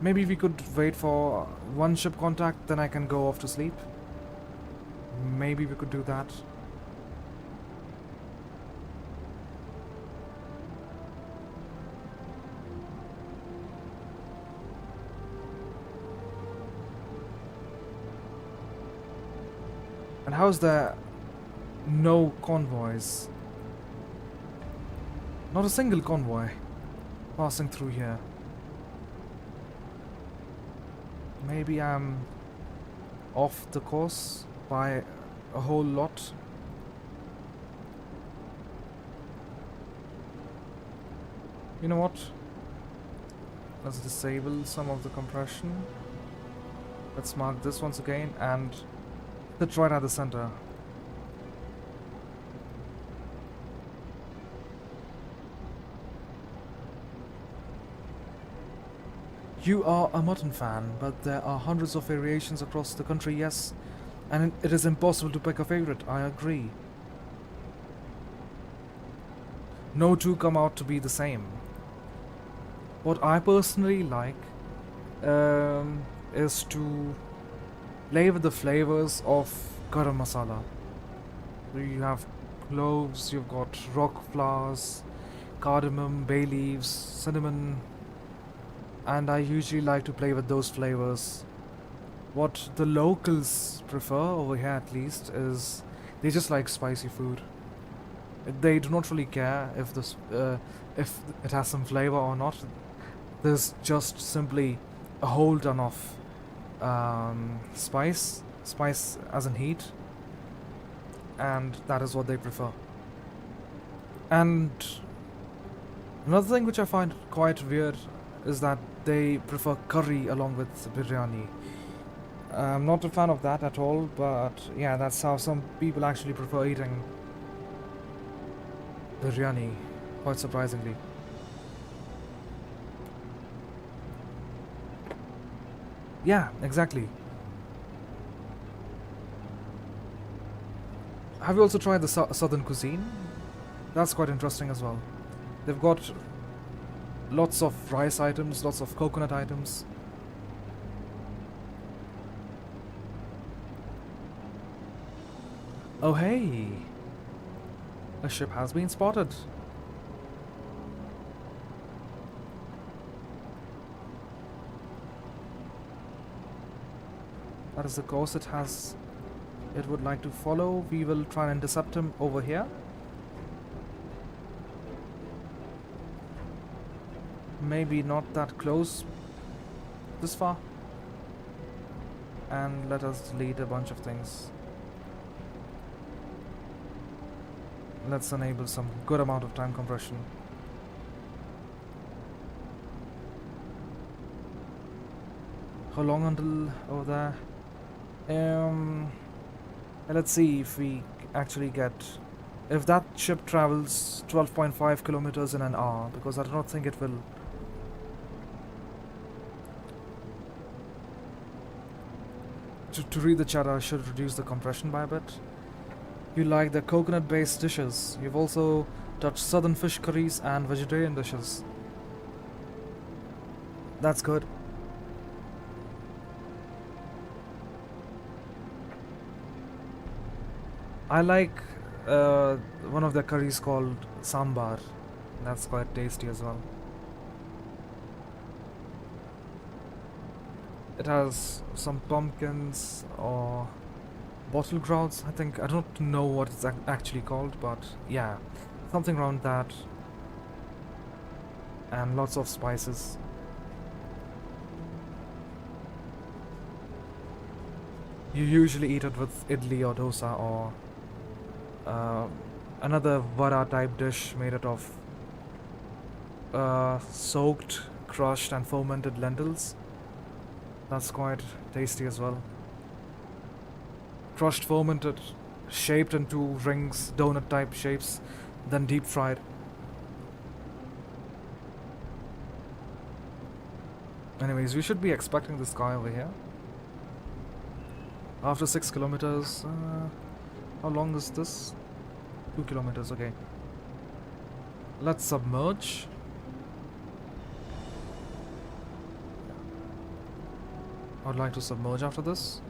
Maybe we could wait for one ship contact, then I can go off to sleep. Maybe we could do that. And how's there no convoys? Not a single convoy passing through here. Maybe I'm off the course by a whole lot. You know what? Let's disable some of the compression. Let's mark this once again and sit right at the center. You are a mutton fan, but there are hundreds of variations across the country, yes, and it is impossible to pick a favorite, I agree. No two come out to be the same. What I personally like is to play with the flavors of garam masala. You have cloves, you've got rock flowers, cardamom, bay leaves, cinnamon, and I usually like to play with those flavors. What the locals prefer, over here at least, is they just like spicy food. They do not really care if it has some flavor or not. There's just simply a whole ton of spice as in heat, and that is what they prefer. And another thing which I find quite weird is that they prefer curry along with biryani. I'm not a fan of that at all, but yeah, that's how some people actually prefer eating biryani, quite surprisingly. Yeah, exactly. Have you also tried the southern cuisine? That's quite interesting as well. They've got lots of rice items, lots of coconut items. Oh hey! A ship has been spotted. That is the course it would like to follow. We will try and intercept him over here. Maybe not that close this far. And let us delete a bunch of things. Let's enable some good amount of time compression. How long until over there? Let's see if we actually get... If that ship travels 12.5 kilometers in an hour, because I do not think it will. To read the chat, I should reduce the compression by a bit. You like the coconut-based dishes. You've also touched southern fish curries and vegetarian dishes. That's good. I like one of the curries called sambar. That's quite tasty as well. It has some pumpkins or bottle grouts, I think. I don't know what it's actually called, but yeah, something around that. And lots of spices. You usually eat it with idli or dosa or another vada type dish made out of soaked, crushed and fermented lentils. That's quite tasty as well. Crushed, fermented, shaped into rings, donut type shapes, then deep fried. Anyways, we should be expecting this guy over here. After 6 kilometers, how long is this? 2 kilometers, okay. Let's submerge. I would like to submerge after this.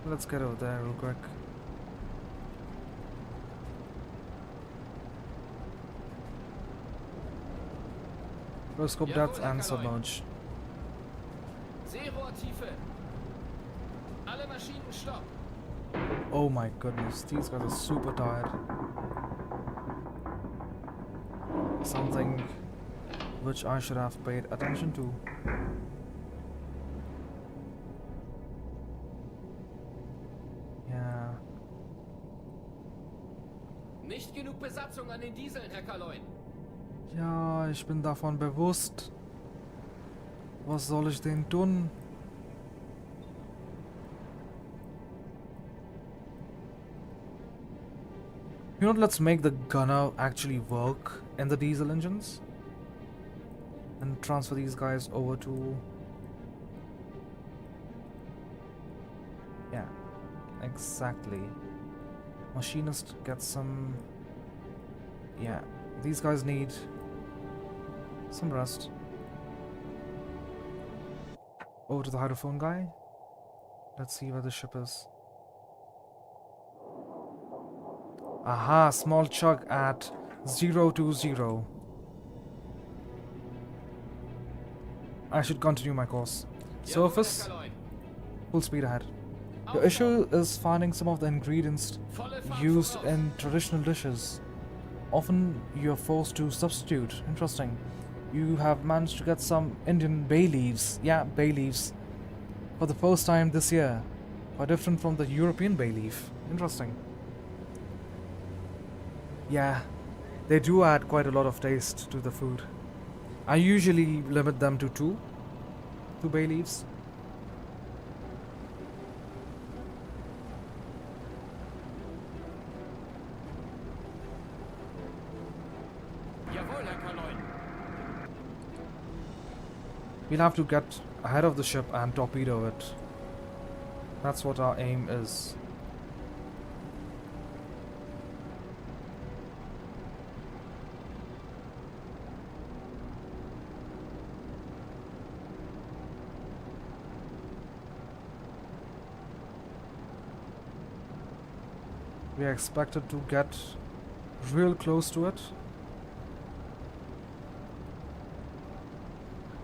Let's get over there real quick. Roscope depth and submerge. Seerohrtiefe. Alle Maschinen stopp. Oh my goodness, these guys are super tired. Something which I should have paid attention to. Yeah. Nicht genug Besatzung an den Dieseln, Herr Kaloin. Ja, ich bin davon bewusst. Was soll ich denn tun? You know, let's make the gunner actually work in the diesel engines. And transfer these guys over to... Yeah, exactly. Machinist gets some... Yeah, these guys need some rest. Over to the hydrophone guy. Let's see where the ship is. Aha, small chug at 020. I should continue my course. Surface, full speed ahead. Your issue is finding some of the ingredients used in traditional dishes. Often you're forced to substitute. Interesting. You have managed to get some Indian bay leaves. Yeah, bay leaves. For the first time this year. Quite different from the European bay leaf. Interesting. Yeah, they do add quite a lot of taste to the food. I usually limit them to two bay leaves. Jawohl, Herr Kaloin. We'll have to get ahead of the ship and torpedo it. That's what our aim is. We are expected to get real close to it.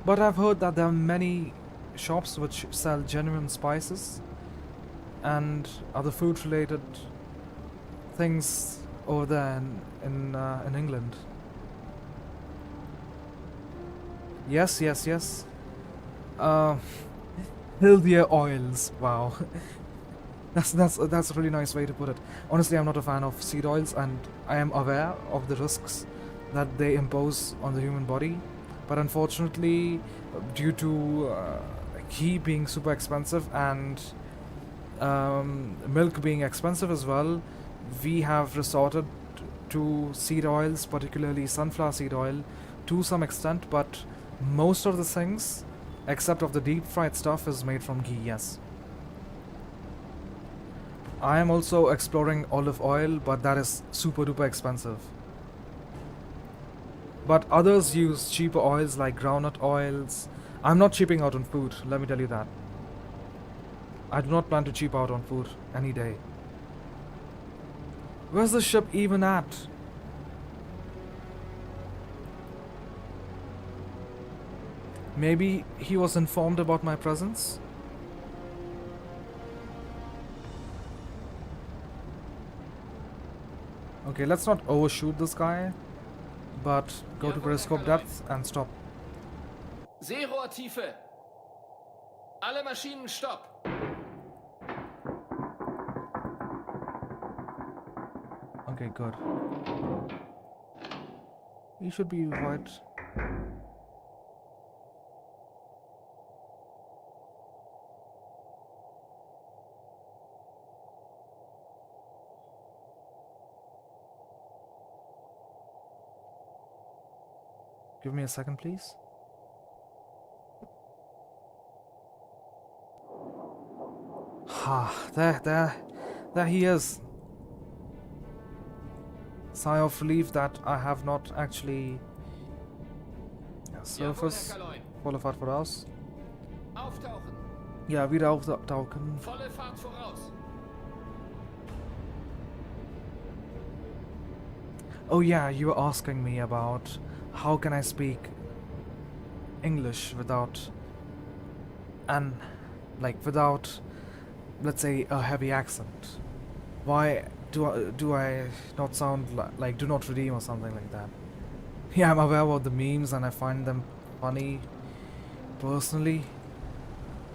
But I've heard that there are many shops which sell genuine spices and other food related things over there in England. Yes, yes, yes. Healthier oils. Wow. That's a really nice way to put it. Honestly, I'm not a fan of seed oils, and I am aware of the risks that they impose on the human body. But unfortunately, due to ghee being super expensive and milk being expensive as well, we have resorted to seed oils, particularly sunflower seed oil, to some extent. But most of the things, except of the deep fried stuff, is made from ghee. Yes. I am also exploring olive oil, but that is super duper expensive. But others use cheaper oils like groundnut oils. I'm not cheaping out on food, let me tell you that. I do not plan to cheap out on food any day. Where's the ship even at? Maybe he was informed about my presence? Okay, let's not overshoot this guy, but go to periscope depth and stop. Seerohrtiefe. Alle Maschinen stopp. Okay, good. He should be right. Give me a second, please. Ha, there he is. Sigh of relief that I have not actually surface qualified for us. Auftauchen. Ja, wieder auftauchen. Volle Fahrt voraus. Oh yeah, you were asking me about how can I speak English without without, let's say, a heavy accent. Why do I not sound like Do Not Redeem or something like that? Yeah, I'm aware about the memes and I find them funny personally.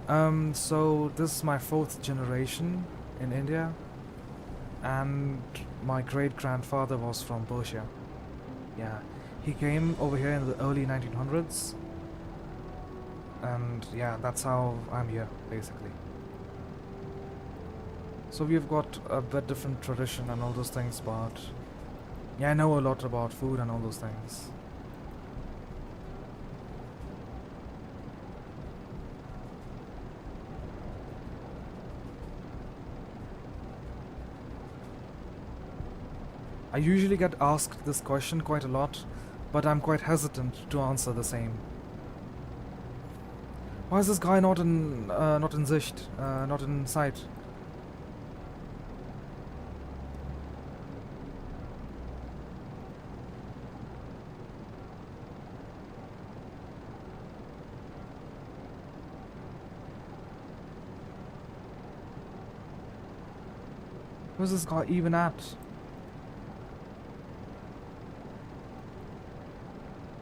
So this is my 4th generation in India, and my great-grandfather was from Persia. Yeah, he came over here in the early 1900s, and yeah, that's how I'm here, basically. So we've got a bit different tradition and all those things, but yeah, I know a lot about food and all those things. I usually get asked this question quite a lot, but I'm quite hesitant to answer the same. Why is this guy not in Sicht, not in sight? Where's this guy even at?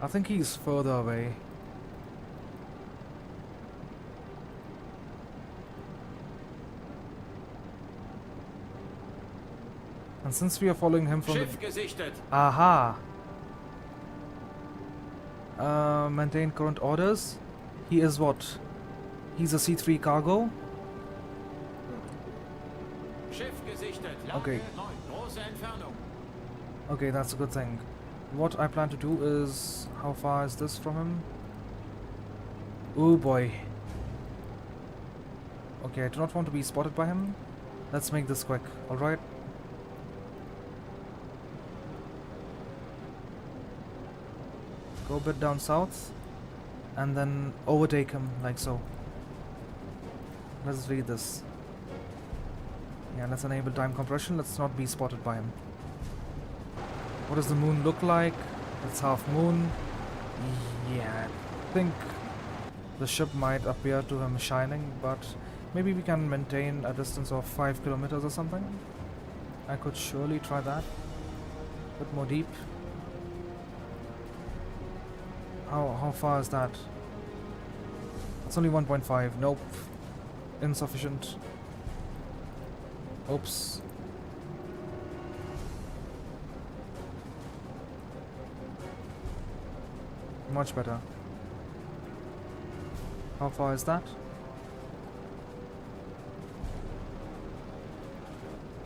I think he's further away. And since we are following him from Schiff gesichtet. Aha! Maintain current orders. He is what? He's a C3 cargo? Schiff gesichtet. Okay. Lage 9. Große Entfernung. Okay, that's a good thing. what I plan to do is, how far is this from him? Oh boy. Okay, I do not want to be spotted by him. Let's make this quick, alright? Go a bit down south and then overtake him like so. Let's read this. Yeah, let's enable time compression. Let's not be spotted by him. What does the moon look like? It's half moon. Yeah, I think the ship might appear to him shining, but maybe we can maintain a distance of 5 kilometers or something. I could surely try that. A bit more deep. How far is that? It's only 1.5. Nope. Insufficient. Oops. Much better. How far is that?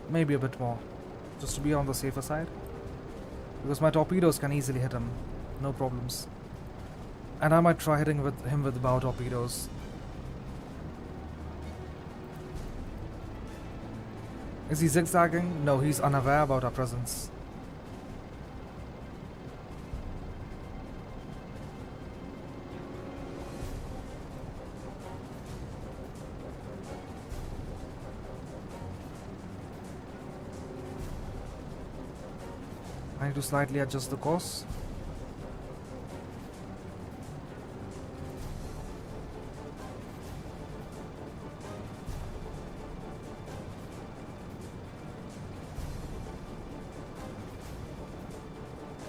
Maybe a bit more. Just to be on the safer side. Because my torpedoes can easily hit him. No problems. And I might try hitting him with bow torpedoes. Is he zigzagging? No, he's unaware about our presence. I need to slightly adjust the course.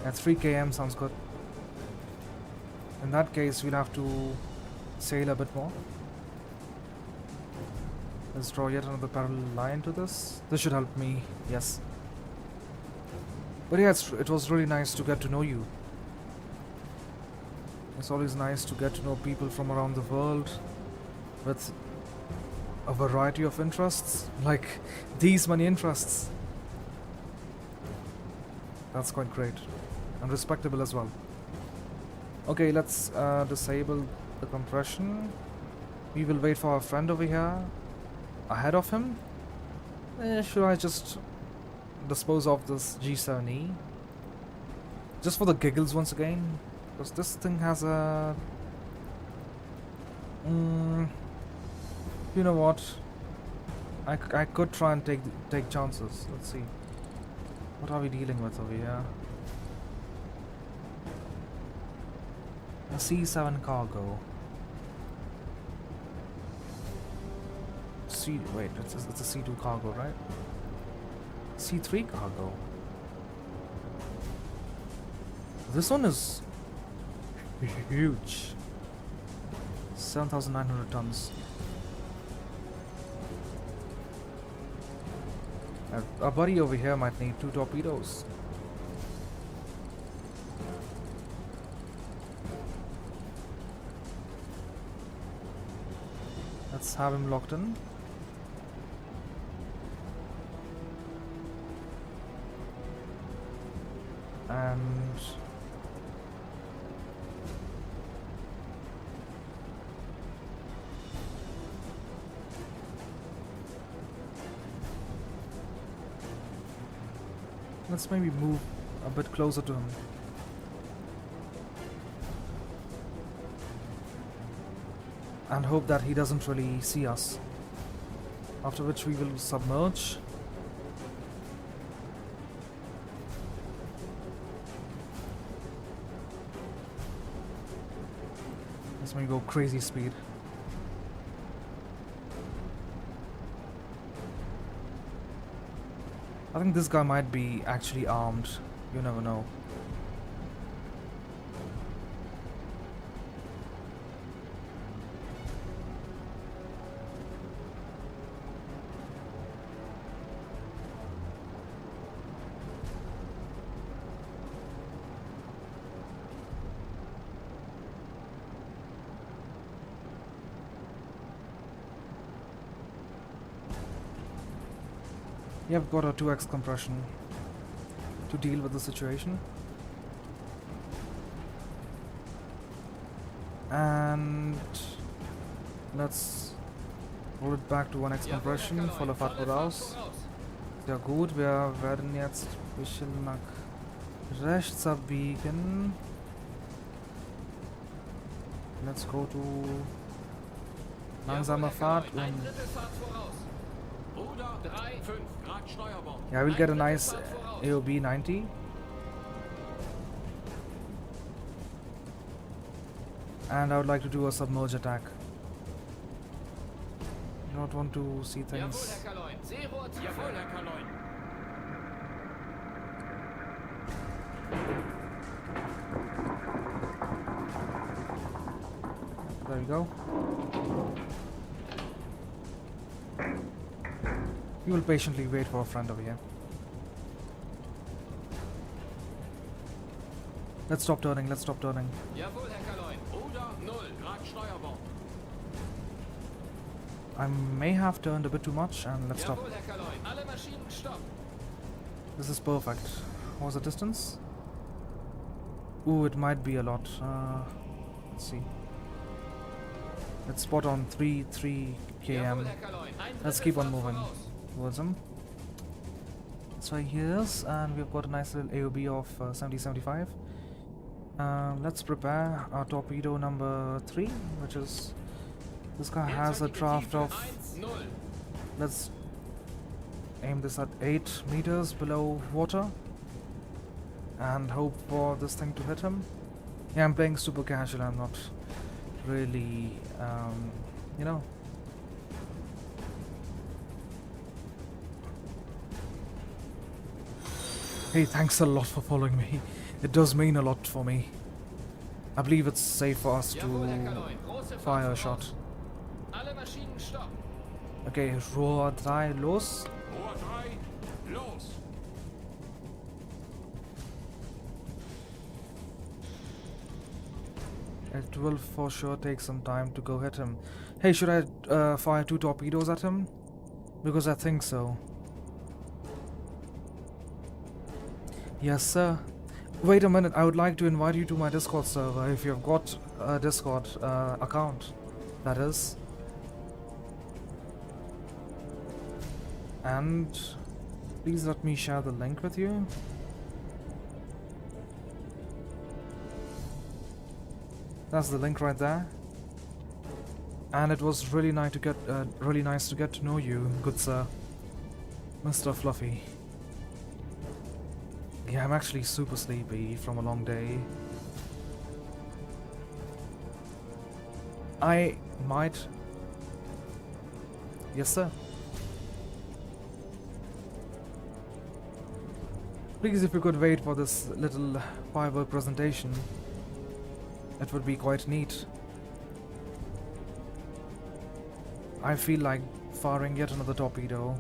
At 3 km sounds good. In that case, we'll have to sail a bit more. Let's draw yet another parallel line to this. This should help me, yes. But yeah, it was really nice to get to know you. It's always nice to get to know people from around the world with a variety of interests, like these many interests. That's quite great. And respectable as well. Okay, let's disable the compression. We will wait for our friend over here. Ahead of him? Should I just dispose of this G7E? Just for the giggles once again? Because this thing has a... you know what? I could try and take chances. Let's see. What are we dealing with over here? A C7 cargo. Wait, it's a C2 cargo, right? C3 cargo. This one is huge. 7,900 tons. Our buddy over here might need 2 torpedoes. Let's have him locked in. And let's maybe move a bit closer to him. And hope that he doesn't really see us. After which we will submerge. Let's maybe go crazy speed. I think this guy might be actually armed. You never know. Yeah, I've got a 2x compression to deal with the situation. And let's roll it back to 1x Jawohl, Herr compression, Kaloin. volle Fahrt Volle Fahrt voraus. voraus. Ja gut, wir werden jetzt ein bisschen nach rechts abbiegen. Let's go to langsame Jawohl, Herr Fahrt. Kaloin. Ein Drittel Fahrt voraus. Ruder 3, 5 Grad Steuerbord. Yeah, we'll Ein get a Drittel nice Fahrt voraus. AOB 90. And I would like to do a submerge attack. I don't want to see Jawohl, things. Herr Kaloin. Seerohr tiefer. Jawohl, Herr Kaloin. There we go. We will patiently wait for a friend over here. Let's stop turning, let's stop turning. Jawohl, Herr Kaloin. Ruder 0 Grad Steuerbord. I may have turned a bit too much, and let's stop. Jawohl, Herr Kaloin. Alle Maschinen stopp. This is perfect. What was the distance? Ooh, it might be a lot. Let's see. Let's spot on 3 Jawohl, km Herr Kaloin. Ein Let's Drittel keep on Fahrt moving voraus. towards him. So here's, and we've got a nice little AOB of 70-75. Let's prepare our torpedo number 3, which is... This guy has a draft of... 1-0. Let's aim this at 8 meters below water and hope for this thing to hit him. Yeah, I'm playing super casual. I'm not really, you know. Hey, thanks a lot for following me. It does mean a lot for me. I believe it's safe for us Jawohl, Herr to Kaloin. Große Fahrt fire a voraus. shot. Alle Maschinen stopp. Okay, Rohr 3 los. Rohr 3, los! It will for sure take some time to go hit him. Hey, should I fire 2 torpedoes at him? Because I think so. Yes, sir. Wait a minute, I would like to invite you to my Discord server if you've got a Discord account. That is. And please let me share the link with you. That's the link right there. And it was really nice to get to know you, good sir, Mr. Fluffy. Yeah, I'm actually super sleepy from a long day. I might... Yes, sir. Please, if you could wait for this little firework presentation, it would be quite neat. I feel like firing yet another torpedo.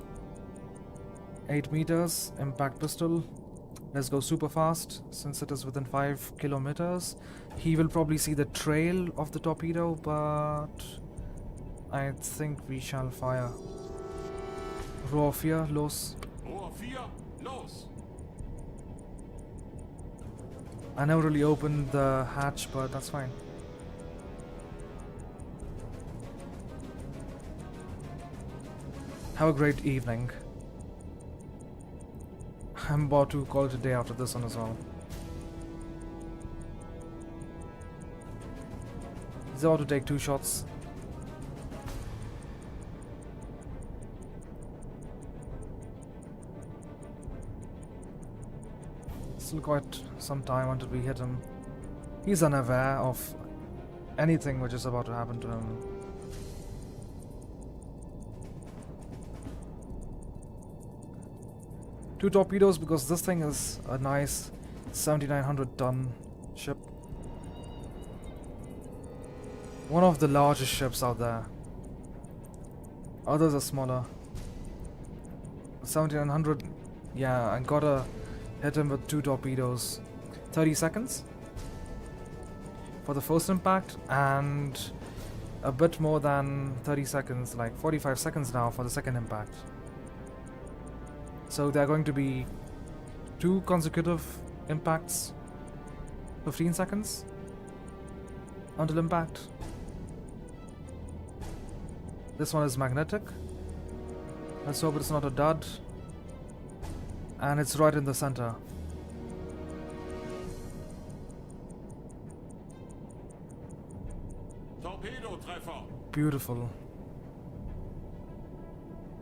8 meters, impact pistol. Let's go super fast, since it is within 5 kilometers. He will probably see the trail of the torpedo, but I think we shall fire. Rohr 4, los. Rohr 4, los! I never really opened the hatch, but that's fine. Have a great evening. I'm about to call it a day after this one as well. He's about to take 2 shots. Still quite some time until we hit him. He's unaware of anything which is about to happen to him. Two torpedoes because this thing is a nice 7,900 ton ship. One of the largest ships out there. Others are smaller. 7,900, yeah, I gotta hit him with 2 torpedoes. 30 seconds for the first impact and a bit more than 30 seconds, like 45 seconds now for the second impact. So there are going to be 2 consecutive impacts, 15 seconds. until impact. This one is magnetic. Let's hope it's not a dud. And it's right in the center. Torpedotreffer. Beautiful.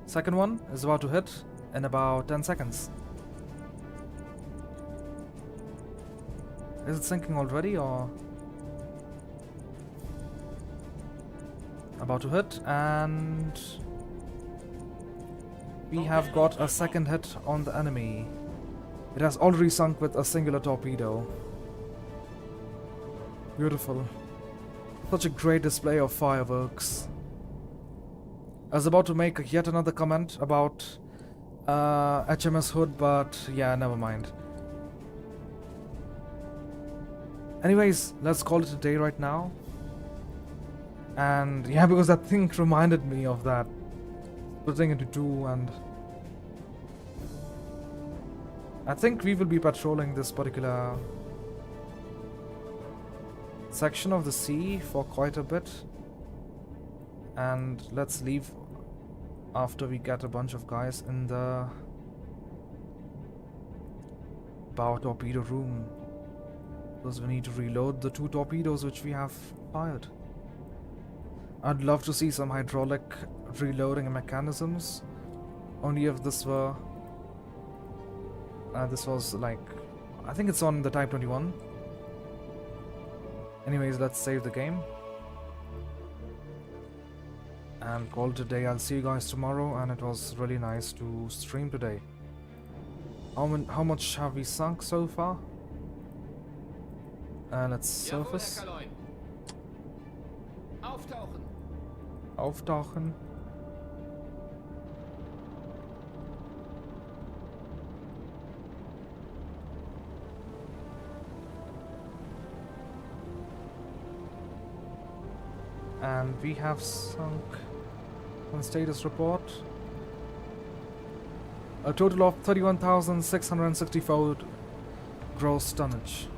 Second one is about to hit in about 10 seconds. Is it sinking already or? About to hit, and we have got a second hit on the enemy. It has already sunk with a singular torpedo. Beautiful. Such a great display of fireworks. I was about to make yet another comment about HMS Hood, but yeah, never mind. Anyways, let's call it a day right now. And yeah, because that thing reminded me of that. Splitting into two, and I think we will be patrolling this particular section of the sea for quite a bit. And let's leave after we get a bunch of guys in the bow torpedo room, because we need to reload the 2 torpedoes which we have fired. I'd love to see some hydraulic reloading mechanisms, only if this were this was like, I think it's on the Type 21. Anyways, let's save the game and call it a day. I'll see you guys tomorrow, and it was really nice to stream today. How much have we sunk so far? Let's surface. Jawohl, Herr Kaloin. Auftauchen. Auftauchen. And we have sunk on status report a total of 31,664 gross tonnage,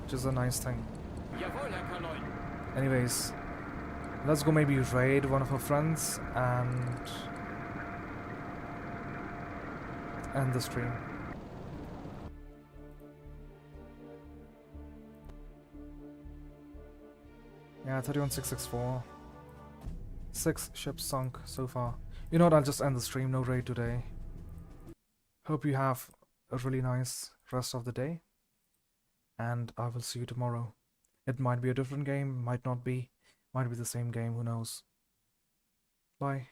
which is a nice thing. Jawohl, Herr Kaloin. Anyways, let's go maybe raid one of our friends and end the stream. Yeah, 31,664. 6 ships sunk so far. You know what, I'll just end the stream, no raid today. Hope you have a really nice rest of the day. And I will see you tomorrow. It might be a different game, might not be. Might be the same game, who knows. Bye.